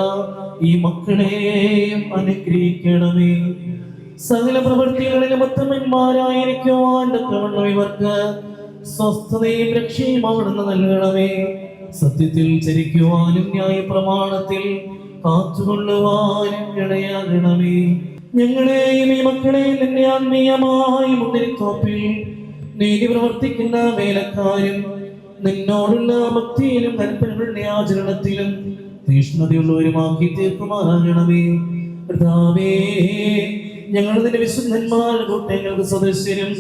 D: ഈ മക്കളെയും അനുഗ്രഹിക്കണമേ. സകല പ്രവൃത്തികളിലും ഉത്തമന്മാരായിരിക്കുവാൻ ഇവർക്ക് സ്വസ്ഥതയും രക്ഷയും അവിടുന്ന് നൽകണമേ. സത്യത്തിൽ ചരിക്കുവാനും ന്യായ പ്രമാണത്തിൽ കാത്തുകൊള്ളുവാനും ഇടയാകണമേ. ഞങ്ങളെയും ഈ മക്കളെയും നിന്റെ ആത്മീയമായി മുന്തിരിത്തോപ്പിൽ നീതി പ്രവർത്തിക്കുന്ന വേലക്കാരും നിന്നോടുള്ള ഭക്തിയിലും കൽപ്പനകളുടെ ആചരണത്തിലും തീഷ്ണതയുള്ളവരുമാക്കി തീർക്കുമാറാകണമേ. കർത്താവേ, ഞങ്ങൾ നിന്റെ വിശുദ്ധന്മാരുടെ കൂട്ടങ്ങൾക്ക് സദസ്യരും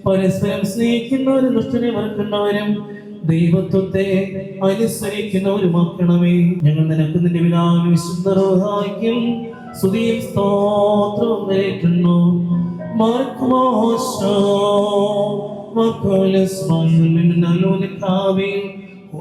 D: പരസ്പരം സ്നേഹിക്കുന്നവരും ദുഷ്ടനെ മറക്കുന്നവരും ദൈവത്വത്തെ അനുസരിക്കുന്നവരുമാക്കണമേ. ഞങ്ങൾ നിനക്ക് നിന്റെ പിതാവിനും വിശുദ്ധ റൂഹായ്ക്കും സ്തുതിയും സ്തോത്രവും നിരത്തുന്നു. മാർക്കുമോശോ വകോലസ്മൈലിനലോനകാവേ
F: Oh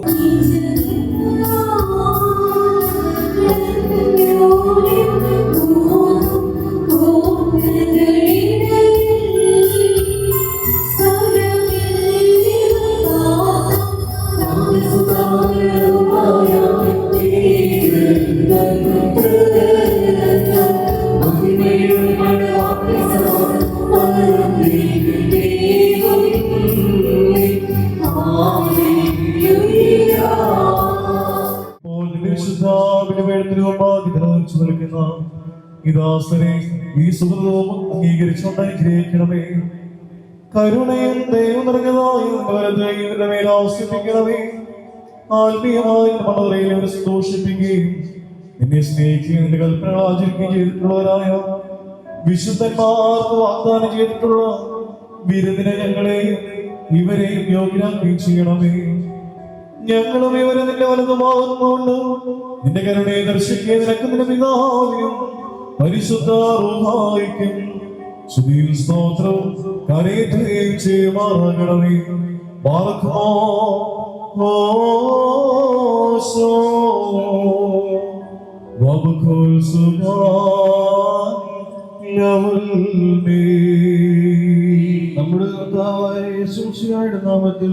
D: ഈ ദാസനെ ഈ സുഹൃതവും അംഗീകരിച്ചുകൊണ്ട് അനുഗ്രഹിക്കണമേ. കരുണയും ദൈവം നിറഞ്ഞതായി ഇവരുടെ മേൽ ആവശ്യപ്പിക്കണമേ. ആത്മീയമായി മണവറയിൽ അവരെ സന്തോഷിപ്പിക്കുകയും നിന്നെ സ്നേഹിക്കുകയും നിന്റെ കൽപ്പനകൾ ആചരിക്കുകയും ചെയ്തിട്ടുള്ളവരായ വിശുദ്ധന്മാർക്ക് വാഗ്ദാനം ചെയ്തിട്ടുള്ള വിരുന്നിനെ ഞങ്ങളെയും ഇവരെയും യോഗ്യരാക്കുകയും ചെയ്യണമേ. ഞങ്ങളും ഇവരെ നിന്റെ വലതുമാകുന്നുകൊണ്ട് നിന്റെ കരുണയെ ദർശിക്കുകയും നിനക്ക് നിന്റെ പിതാവിനും പരിശുദ്ധ റൂഹായിക്കും സ്തുതിയും സ്തോത്രവും കരയുകയും ചെയ്യുമാറാകണമേ. ബാറക്കുമോ വബുകുൽ
F: നമ്മുടെ കർത്താവായ യേശുമിശിഹായുടെ നാമത്തിൽ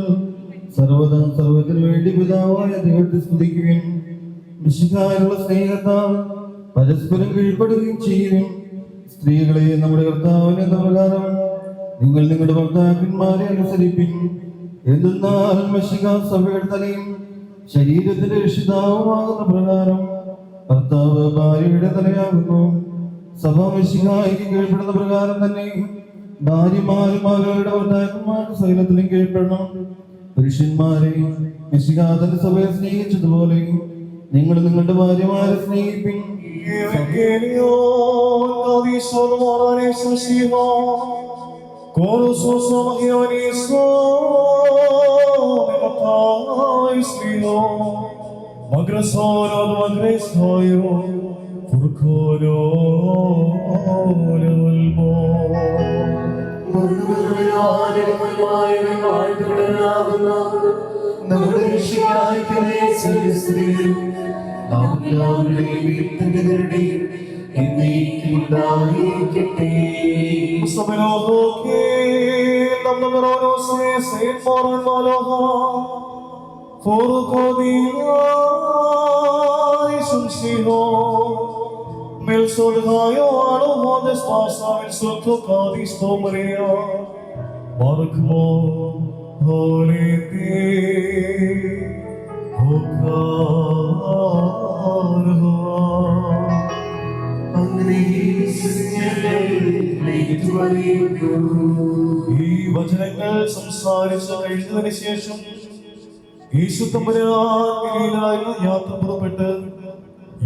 F: സർവ്വതും സർവ്വത്തിനു വേണ്ടി പിതാവായ ദൈവത്തെ സ്തുതിക്കുകയും മിശിഹായുള്ള സ്നേഹത്താൽ പരസ്പരം കീഴ്പ്പെടുകയും ചെയ്യുകയും സ്ത്രീകളെ നമ്മുടെ കർത്താവിന് എന്ന പ്രകാരം നിങ്ങൾ നിങ്ങളുടെ ഭർത്താക്കന്മാരെ അനുസരിപ്പിൻ. എന്തെന്നാൽ മിശിഹാ സഭയുടെ തലയും ശരീരത്തിന്റെ രക്ഷിതാവുമാകുന്ന പ്രകാരം കർത്താവ് ഭാര്യയുടെ തലയാകുന്നു. സഭ മിശിഹായ്ക്ക് കീഴ്പ്പെടുന്ന പ്രകാരം തന്നെ ഭാര്യമാരും അവരുടെ ഭർത്താക്കന്മാർക്ക് സകലത്തിലും കീഴ്പ്പെടണം. പുരുഷന്മാരെ മിശിഹാ തന്റെ സഭയെ സ്നേഹിച്ചതുപോലെ നിങ്ങൾ നിങ്ങളുടെ ഭാര്യമാരെ സ്നേഹിപ്പിൻ.
A: Mel sol rayo alo hodes pasa el soto kadis to maria barkmo holete hokar ho angri sinyale leitwariyo ഈ വചനങ്ങൾ സംസാരിച്ചു കഴിഞ്ഞതിന് ശേഷം യേശു തമ്പുരാൻ യാത്ര പുറപ്പെട്ട്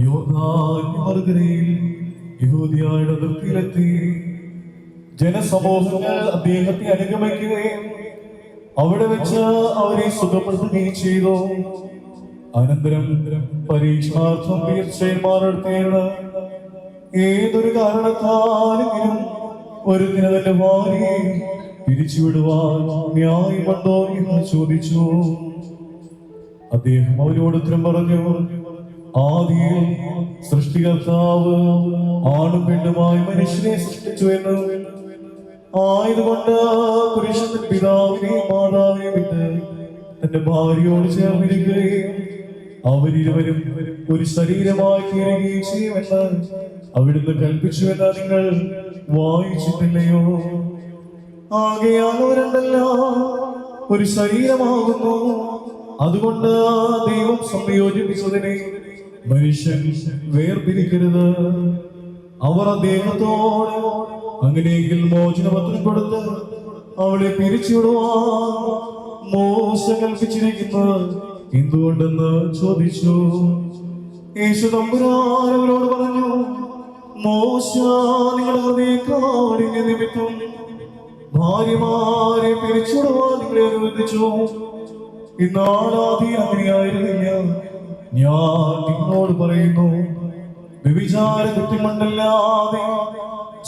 A: യോർദാൻ മറുകരയിൽ യഹൂദയുടെ അതിർത്തിയിലെത്തി. ജനസമൂഹങ്ങൾ അദ്ദേഹത്തെ അനുഗമിക്കുകയും അവിടെ വെച്ച് അവരെ സുഖപ്പെടുത്തുകയും ചെയ്തു. അനന്തരം പരീക്ഷണാർത്ഥം തീർച്ചയായും ഏതൊരു കാരണത്താലെങ്കിലും ഒരു ദിനം തന്റെ ഭാര്യയെ പിരിച്ചുവിടുവാൻ ന്യായമുണ്ടോ എന്ന് ചോദിച്ചു. അദ്ദേഹം അവരോട് ഉത്തരം പറഞ്ഞു, ആദിയിൽ സൃഷ്ടികർത്താവ് ആണും പെണ്ണുമായി മനുഷ്യനെ സൃഷ്ടിച്ചു എന്ന് ആയതുകൊണ്ട് പുരുഷന്റെ പിതാവിനെയും മാതാവിനെയും വിട്ട് തന്റെ ഭാര്യയോട് ചേർന്നിരിക്കുകയും അവരിരുവരും ഒരു ശരീരമായി തീരുകയും ചെയ്യുമെന്ന് അവിടുന്ന് കൽപ്പിച്ചുവെന്ന് നിങ്ങൾ വായിച്ചിട്ടില്ലയോ? ആകയാൽ അവരെല്ലാം ഒരു ശരീരമാകുന്നു. അതുകൊണ്ട് ദൈവം സംയോജിപ്പിച്ചതിനെ മനുഷ്യൻ വേർപിരിക്കരുത്. അവർ അദ്ദേഹത്തോട് അങ്ങനെയെങ്കിൽ മോചനപത്രം കൊടുത്ത് അവളെ പിരിച്ചുവിടുവാൻ മോശ കൽപ്പിച്ചിരിക്കുന്നത് എന്തുകൊണ്ടെന്ന് ചോദിച്ചു. യേശു തമ്പുരാൻ അവരോട് പറഞ്ഞു, മോശ നിങ്ങളുടെ ഹൃദയക്കാടിന്റെ നിമിത്തം ഭാര്യമാരെ പിരിച്ചുവിടുവാൻ നിങ്ങളെ അനുവദിച്ചു. ഇന്നാളാദ്യം അങ്ങനെയായിരുന്നില്ല. ഞാൻ നിങ്ങളോട് പറയുന്നു, വ്യഭിചാര കുറ്റമല്ലാതെ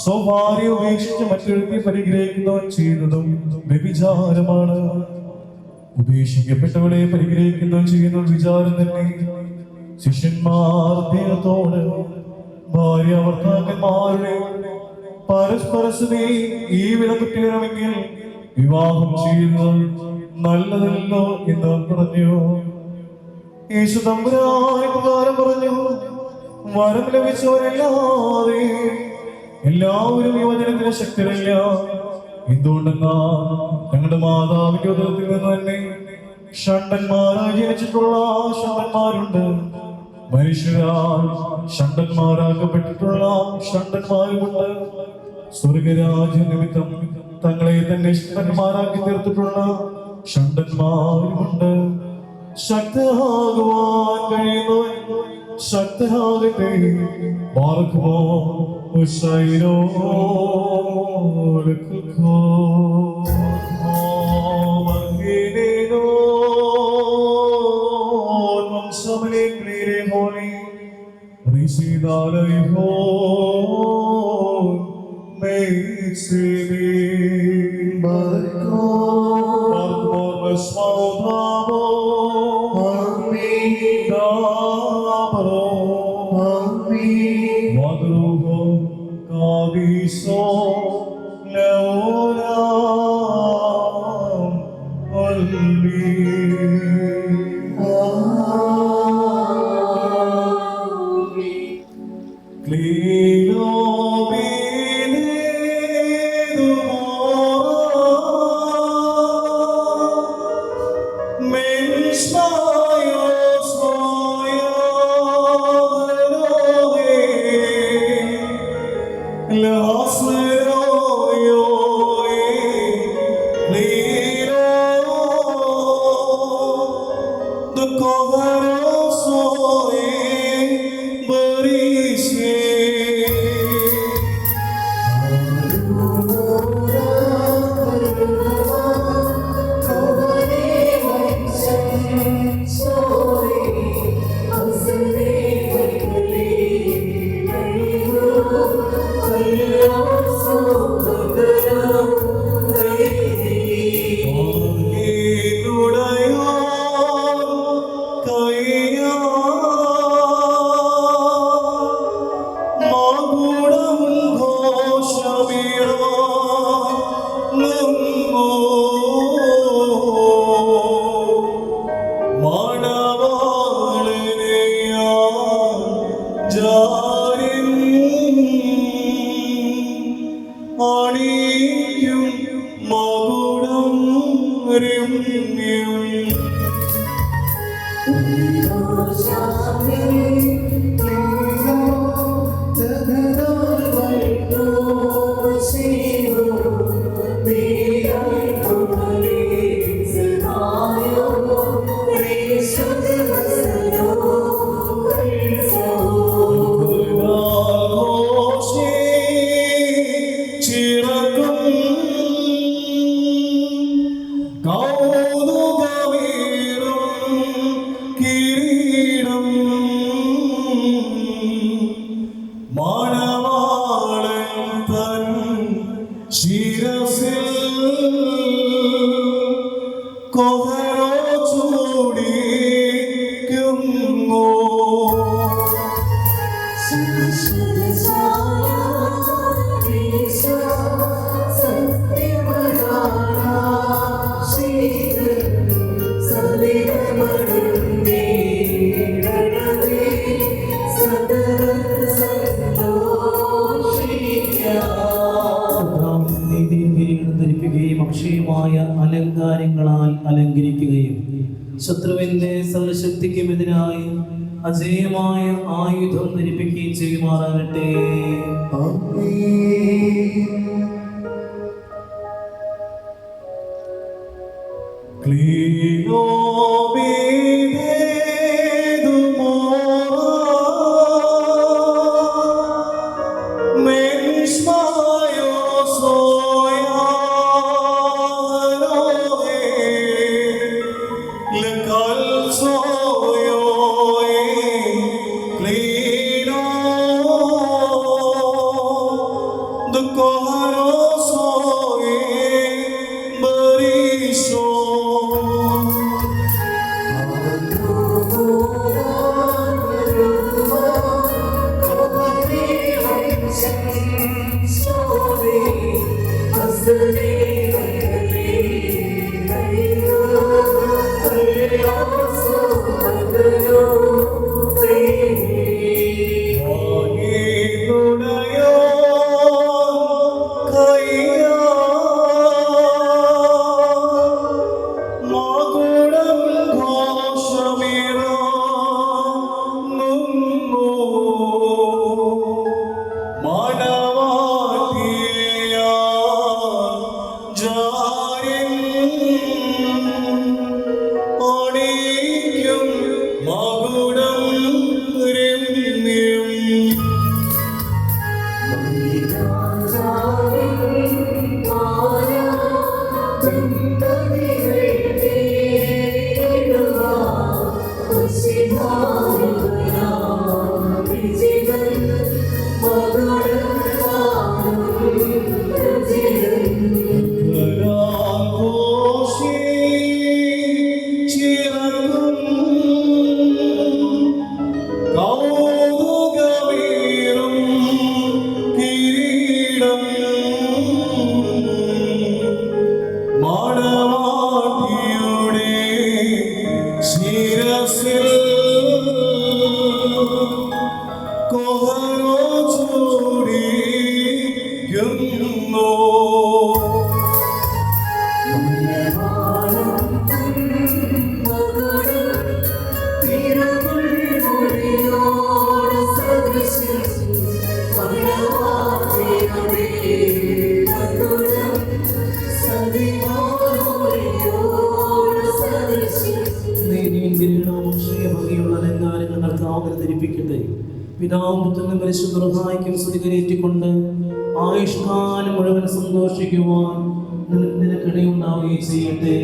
A: സ്വഭാര്യ ഉപേക്ഷിച്ച് മറ്റൊരുത്തി പരിഗ്രഹിക്കുന്നവൻ ചെയ്യുന്നതും വ്യഭിചാരമാണ്. ഉപേക്ഷിക്കപ്പെട്ടവളെ പരിഗ്രഹിക്കുന്നവൻ ചെയ്യുന്ന വിചാരം തന്നെ. ശിഷ്യന്മാർ ദൈവത്തോട് ഭാര്യ ഭർത്താക്കന്മാരുടെ പരസ്പര സ്തുതി ഈ വിലകുറ്റണമെങ്കിൽ വിവാഹം ചെയ്യുന്നത് നല്ലതല്ലോ എന്ന് പറഞ്ഞു. യേശു തമ്പുരാൻ പ്രകാരം പറഞ്ഞു, വരം ലഭിച്ചവരല്ലാതെ എല്ലാവരും ഈ വചനത്തിന് ശക്തരല്ല. എന്തുകൊണ്ടെന്നാൽ ഞങ്ങളുടെ മാതാവിന്റെ ഉദരത്തിൽ നിന്ന് തന്നെ ഷണ്ടന്മാരായി ജനിച്ചിട്ടുള്ള ഷണ്ടന്മാരുണ്ട്.
D: മനുഷ്യരാൽ ഷണ്ടന്മാരാക്കപ്പെട്ടിട്ടുള്ള ഷണ്ടന്മാരുമുണ്ട്. സ്വർഗരാജ്യ നിമിത്തം തങ്ങളെ തന്നെ ശക്തന്മാരാക്കി തീർത്തിട്ടുള്ള ഷണ്ടന്മാരുമുണ്ട്. ശക്തരാകുവാൻ കഴിയുന്നവൻ ശക്തരാകട്ടെ. ബാർക്കുമോ ഉശൈരോ ലക്കുഖോ മഹിനോ വംശമലേ ക്ലീരേ ഹോലി റിസിദാലൈഹോ മേക്സിബി ബാർക്കോ ബാർക്കോ ബസ്മൗദാബോ ആമീൻ ദാബറോ ആമീൻ വദ്രുഹോ കാദിസോ ലൗലാം അൽബി ക്ലീനോ
E: അലങ്കാരങ്ങളാൽ അലങ്കരിക്കുകയും ശത്രുവിന്റെ സർവശക്തിക്കുമെതിരായി അജേയമായ ആയുധം ധരിപ്പിക്കുകയും ചെയ്യുമാറാകട്ടെ.
D: ആചാര്യൻ ഓണിക്കും മകുടം രമ്യം പിതാവും പുത്രനും പരിശുദ്ധ റൂഹായ്ക്കും സ്തുതികരേറ്റിക്കൊണ്ട് ആയുഷ്കാലം മുഴുവൻ സന്തോഷിക്കുവാൻ നിനക്കിടയുണ്ടാവുകയും ചെയ്യട്ടെ.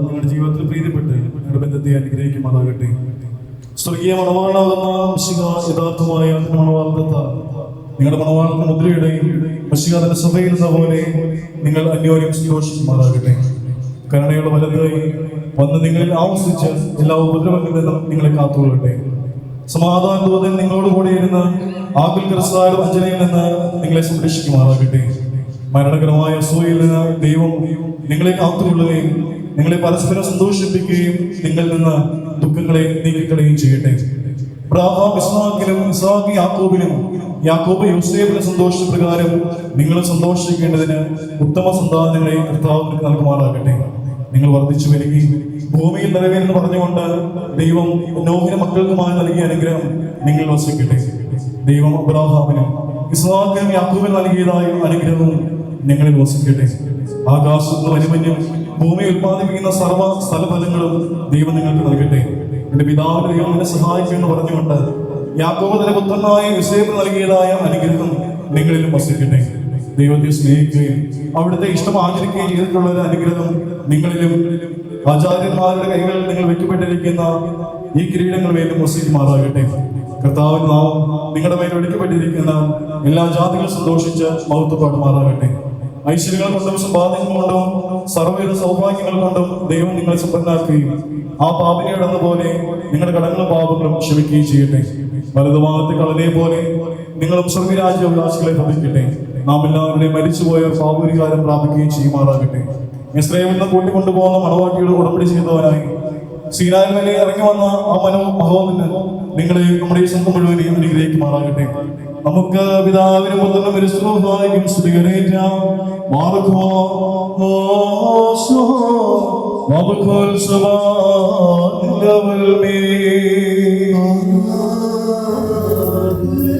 D: നിങ്ങളുടെ ജീവിതത്തിൽ പ്രീതിപ്പെട്ട് നിങ്ങളുടെ ബന്ധത്തെ അനുഗ്രഹിക്കുമാറാകട്ടെ. സ്വർഗീയ മണവാളാകുന്ന മിശിഹ യഥാർത്ഥമായ മണവാളത്താൽ നിങ്ങളുടെ മണവാളത്തിന് മുദ്രയുടെയും മിശിഹ തന്റെ സഭയിൽ എന്ന പോലെ നിങ്ങൾ അന്യോന്യം സന്തോഷിക്കുമാറാകട്ടെ. കരുണയുള്ള വലതായി വന്ന് നിങ്ങളിൽ ആവശ്യിച്ച് എല്ലാ ഉപദ്രവങ്ങളിൽ നിന്നും നിങ്ങളെ കാത്തുകൊള്ളട്ടെ. സമാധാന ദൂതൻ നിങ്ങളോട് കൂടെ ഇരുന്ന് ആകുൽ ക്രിസ്തായുടെ വഞ്ചനയിൽ നിന്ന് നിങ്ങളെ സംരക്ഷിക്കുമാറാകട്ടെ. മരണകരമായ അസൂയയിൽ നിന്ന് ദൈവം നിങ്ങളെ കാത്തുകൊള്ളുകയും നിങ്ങളെ പരസ്പരം സന്തോഷിപ്പിക്കുകയും നിങ്ങളിൽ നിന്ന് ദുഃഖങ്ങളെ നീക്കിക്കളയുകയും ചെയ്യട്ടെ. അബ്രാഹാം ഇസ്ഹാക്കിലും ഇസ്ഹാക്ക് യാക്കോബിലും യാക്കോബ് യോസേഫിന്റെ സന്തോഷപ്രകാരം നിങ്ങൾ സന്തോഷിക്കേണ്ടതിന് ഉത്തമ സന്താനങ്ങളെ കർത്താവ് നൽകുമാറാകട്ടെ. നിങ്ങൾ വർദ്ധിച്ചു വരികയും ഭൂമിയിൽ നിറവേരെന്ന് പറഞ്ഞുകൊണ്ട് ദൈവം നോഹിന്റെ മക്കൾക്കുമായി നൽകിയ അനുഗ്രഹം നിങ്ങൾ വസിക്കട്ടെ. ദൈവം അബ്രാഹാമിനും ഇസ്ഹാക്കിനും യാക്കോബിനും നൽകിയതായ അനുഗ്രഹവും നിങ്ങളിൽ വസിക്കട്ടെ. ആകാശത്തും അരിമഞ്ഞും ഭൂമി ഉത്പാദിപ്പിക്കുന്ന സർവ്വ സ്ഥലഫലങ്ങളും ദൈവം നിങ്ങൾക്ക് നൽകട്ടെ. എന്റെ പിതാവിന്റെ ദൈവം എന്നെ സഹായിക്കുമെന്ന് പറഞ്ഞുകൊണ്ട് യാക്കോബ് തന്റെ പുത്രനായ യോസേഫിന് നൽകിയതായ അനുഗ്രഹം നിങ്ങളിലും വസിക്കട്ടെ. ദൈവത്തെ സ്നേഹിക്കുകയും അവിടുത്തെ ഇഷ്ടം ആചരിക്കുകയും ചെയ്തിട്ടുള്ള ഒരു അനുഗ്രഹം നിങ്ങളിലും ആചാര്യന്മാരുടെ കൈകളിൽ നിങ്ങൾ വെക്കപ്പെട്ടിരിക്കുന്ന ഈ കിരീടങ്ങൾ മേലും വസിക്കുമാറാകട്ടെ. കർത്താവിന്റെ നാമം നിങ്ങളുടെ മേൽ ഒഴുക്കപ്പെട്ടിരിക്കുന്ന എല്ലാ ജാതികളും സന്തോഷിച്ച് മഹത്വപ്പാടുമാറാകട്ടെ. ഐശ്വര്യങ്ങൾ കൊണ്ടും സമ്പാദ്യങ്ങൾ കൊണ്ടും സർവ്വവിധ സൗഭാഗ്യങ്ങൾ കൊണ്ടും ദൈവം നിങ്ങളെ സമ്പന്നനാക്കുകയും ആ പാപിനിയുടെ പോലെ നിങ്ങളുടെ കടങ്ങളും പാപങ്ങളും ക്ഷമിക്കുകയും ചെയ്യട്ടെ. വലതുഭാഗത്തെ കളനെ പോലെ നിങ്ങളും സ്വർഗരാജ്യാഭിലാഷികളെ ഭവിക്കട്ടെ. നാം എല്ലാവരുടെയും മരിച്ചുപോയ പാപപരിഹാരം പ്രാപിക്കുകയും ചെയ്യുമാറാകട്ടെ. ഇസ്രായേലിൽ നിന്ന് കൂട്ടിക്കൊണ്ടുപോകുന്ന മണവാട്ടിയുടെ ഉടമ്പടി ചെയ്തവനായി സീനായിൽ മേലെ ഇറങ്ങി വന്ന ആ മഹോദരൻ നിങ്ങളെ നമ്മുടെ ഈ സംഘം മുഴുവനെയും അനുഗ്രഹിക്കുമാറാകട്ടെ. നമുക്ക് പിതാവിനും പുത്രനും പരിശുദ്ധാത്മാവിനും സ്തുതികരേറ്റാം.
F: Amen.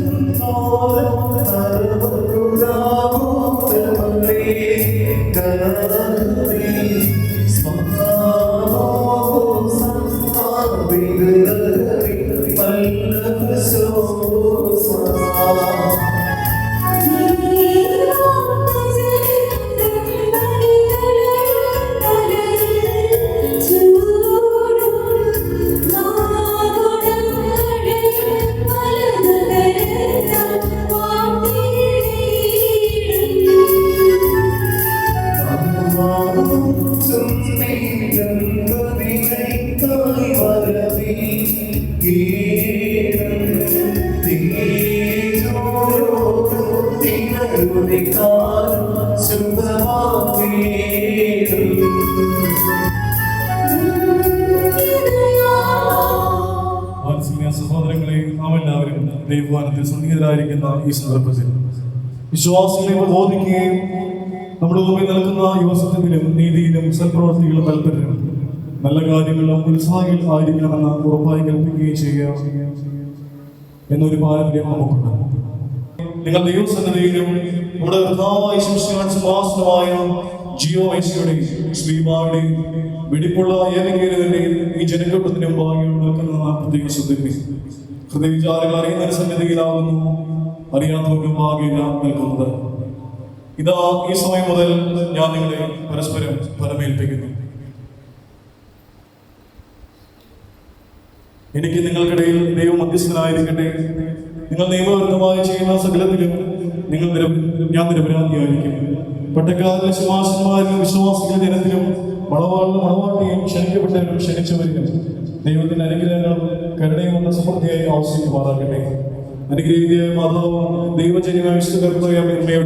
D: വാത്സല്യ സഹോദരങ്ങളെ, നാം എല്ലാവരും ദൈവവാനത്തിൽ സന്നിഹിതരായിരിക്കുന്ന ഈ സന്ദർഭത്തിൽ വിശ്വാസികളെ പ്രബോധിക്കുകയും നമ്മുടെ മുമ്പിൽ നിൽക്കുന്ന യുവസത്യത്തിലും നീതിയിലും സൽപ്രവർത്തികളും താല്പര്യവും നല്ല കാര്യങ്ങളും ഉത്സാഹികൾ ആയിരിക്കണമെന്ന് ഉറപ്പായി കൽപ്പിക്കുകയും ചെയ്യുക എന്നൊരു പാരമ്പര്യം നമുക്കുണ്ട്. നിങ്ങൾ ദൈവസന്നിധിയിലും നമ്മുടെ കർത്താവായ സിംഹാസനമായ ജിയോയുടെ ശ്രീമാരുടെയും വെടിപ്പുള്ള ഏതെങ്കിലും ഈ ജനക്കൂട്ടത്തിന് മുമ്പാകെ നിൽക്കുന്ന പ്രത്യേക ശ്രദ്ധിപ്പിക്കും. ഹൃദയവിചാരങ്ങൾ അറിയുന്ന സന്നിധിയിലാകുന്നു, അറിയാത്തവരുടെ മുമ്പാകെയില്ല നിൽക്കുന്നത്. ഇതാ ഈ സമയം മുതൽ ഞാൻ നിങ്ങളെ പരസ്പരം ഫലമേൽപ്പിക്കുന്നു. എനിക്ക് നിങ്ങൾക്കിടയിൽ ദൈവം മധ്യസ്ഥനായിരിക്കട്ടെ. നിങ്ങൾ നിയമവിരുദ്ധമായി ചെയ്യുന്ന സകലത്തിലും ഞാൻ നിരപരാധിയായിരിക്കും. പട്ടക്കാരിലെ ശുഭാസന്മാരിലും വിശ്വാസികളുടെ ജനത്തിലും മണവാളിലും മണവാട്ടിയും ക്ഷണിക്കപ്പെട്ടവരും ക്ഷണിച്ചവരിലും ദൈവത്തിന്റെ അനുഗ്രഹങ്ങളും കരുണയും എന്ന സമൃദ്ധിയായി ആവശ്യമാറാകട്ടെ. അനുഗ്രഹീതയായ മാതാവും ദൈവജന്യമായ വിശുദ്ധകർത്തവ്യമയുടെയും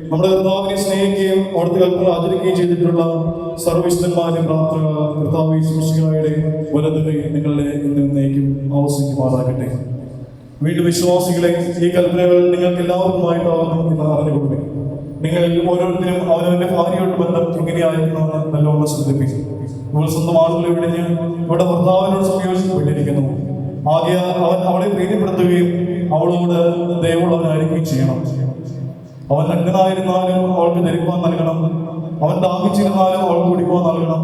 D: നമ്മുടെ കർത്താവിനെ സ്നേഹിക്കുകയും അവിടുത്തെ കൽപ്പന ആചരിക്കുകയും ചെയ്തിട്ടുള്ള സർവവിശുദ്ധന്മാരുടെ പ്രാർത്ഥന കർത്താവ് ശിശുഹായുടെ വലതുകൈ നിങ്ങളുടെ എന്നേക്കും ആവശ്യമാറാകട്ടെ. വീണ്ടും വിശ്വാസികളെ, ഈ കൽപ്പനകൾ നിങ്ങൾക്ക് എല്ലാവർക്കുമായിട്ടാകുന്നു എന്ന് അറിഞ്ഞുകൊള്ളു. നിങ്ങൾ ഓരോരുത്തരും അവനവന്റെ ഭാര്യയോട് ബന്ധം എങ്ങനെയായിരിക്കണമെന്ന് നല്ലോണം ശ്രദ്ധിപ്പിക്കും. നിങ്ങൾ സ്വന്തം ആളുകളെ വിടിഞ്ഞ് ഇവിടെ ഭർത്താവിനോട് സംയോജിക്കപ്പെട്ടിരിക്കുന്നു. ആകയാൽ അവൻ അവളെ പ്രീതിപ്പെടുത്തുകയും അവളോട് ദയവുള്ളവനായിരിക്കുകയും ചെയ്യണം. അവൻ നഗ്നനായിരുന്നാലും അവൾക്ക് ധരിപ്പാൻ നൽകണം. അവൻ ദാഹിച്ചിരുന്നാലും അവൾക്ക് കുടിക്കുവാൻ നൽകണം.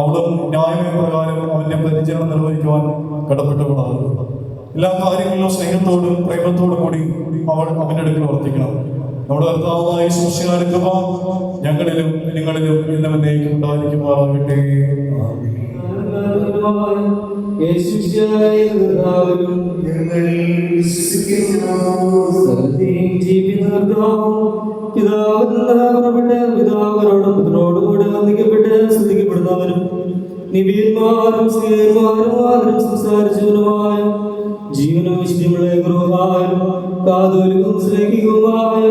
D: അവളും ന്യായമായ പ്രകാരം അവന്റെ പരിചരണം നിർവഹിക്കുവാൻ കടപ്പെട്ടവളാണ്. എല്ലാ കാര്യങ്ങളിലും സ്നേഹത്തോടും പ്രേമത്തോടും കൂടി അവൾ അവന്റെ അടുക്കൽ വർത്തിക്കണം. നമ്മുടെ കർത്താവായ ശിശുഹായുടെ കൃപ ഞങ്ങളിലും നിങ്ങളിലും എല്ലാം എന്നേക്കും ഉണ്ടായിരിക്കുമാറാകട്ടെ.
E: പിതാവിനോടും പുത്രനോടും കൂടെ വന്ദിക്കപ്പെട്ട് ശ്രദ്ധിക്കപ്പെടുന്നവരും നിബിയന്മാരും സ്ത്രീയന്മാരും ആദരം സംസാരിച്ചവരുമായ ജീവനും വിശുദ്ധിയുള്ള ഗൃഹമായും കാതോലികവും സ്നേഹികവുമായ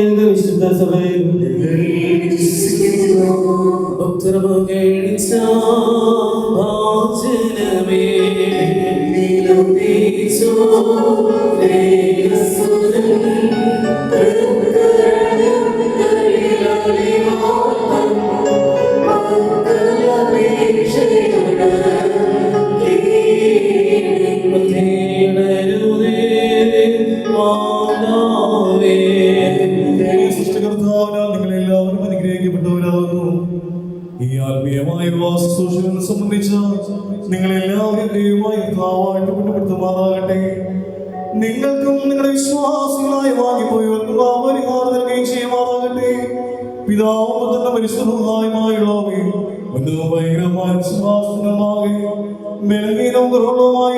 E: ഏകവിശുദ്ധ സഭയിൽ
D: നിങ്ങളെല്ലാവരും അനുഗ്രഹിക്കപ്പെട്ടവരാകുന്നു. ഈ ആത്മീയമായ വിവാഹശുശ്രൂഷകളെ സംബന്ധിച്ച് നിങ്ങളെല്ലാവരും ദൈവമായി കർത്താവായിട്ട് കുറ്റപ്പെടുത്തുമാറാകട്ടെ. നിങ്ങൾക്കും നിങ്ങളുടെ വിശ്വാസികളായി വാങ്ങിപ്പോയവർക്കും പരിഹാരം നൽകുകയും ചെയ്യുമാറാകട്ടെ. പിതാവും പുത്രനും പരിശുദ്ധവുമായുള്ളവേ, ഭയങ്കരമായ വിശ്വാസങ്ങളുമായി ബലഹീനവും കുറവുള്ളതുമായ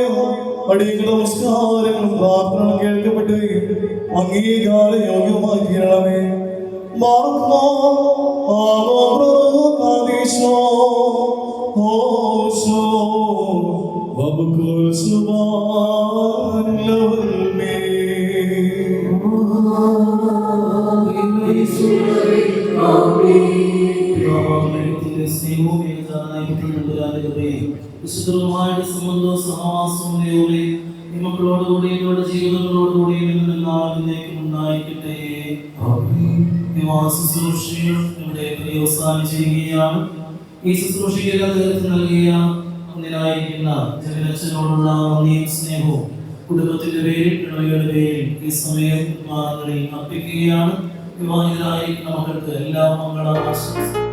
D: അടിയങ്ങളുടെ നമസ്കാരങ്ങളും പ്രാർത്ഥനകളും കേൾക്കപ്പെടുകയും അംഗീകാര യോഗ്യമായി തീരണമേ.
E: വിശുദ്ധമായ സംബന്ധവും സഹവാസവും മക്കളോടുകൂടി ജീവിതങ്ങളോടുകൂടി ഉണ്ടായിരിക്കട്ടെ. ശുശ്രൂഷയും ഇവിടെ അവസാനം ചെയ്യുകയാണ്. ഈ ശുശ്രൂഷയ്ക്ക് നേതൃത്വം നൽകിയ ഒന്നിനായിരിക്കുന്ന ജഗനച്ഛനോടുള്ള നന്ദിയും സ്നേഹവും കുടുംബത്തിന്റെ പേരിൽ ഇളവയുടെ പേരിൽ ഈ സമയം അർപ്പിക്കുകയാണ്. വിവാഹിതരായിരിക്കുന്ന മക്കൾക്ക് എല്ലാ മംഗള ആശംസകളും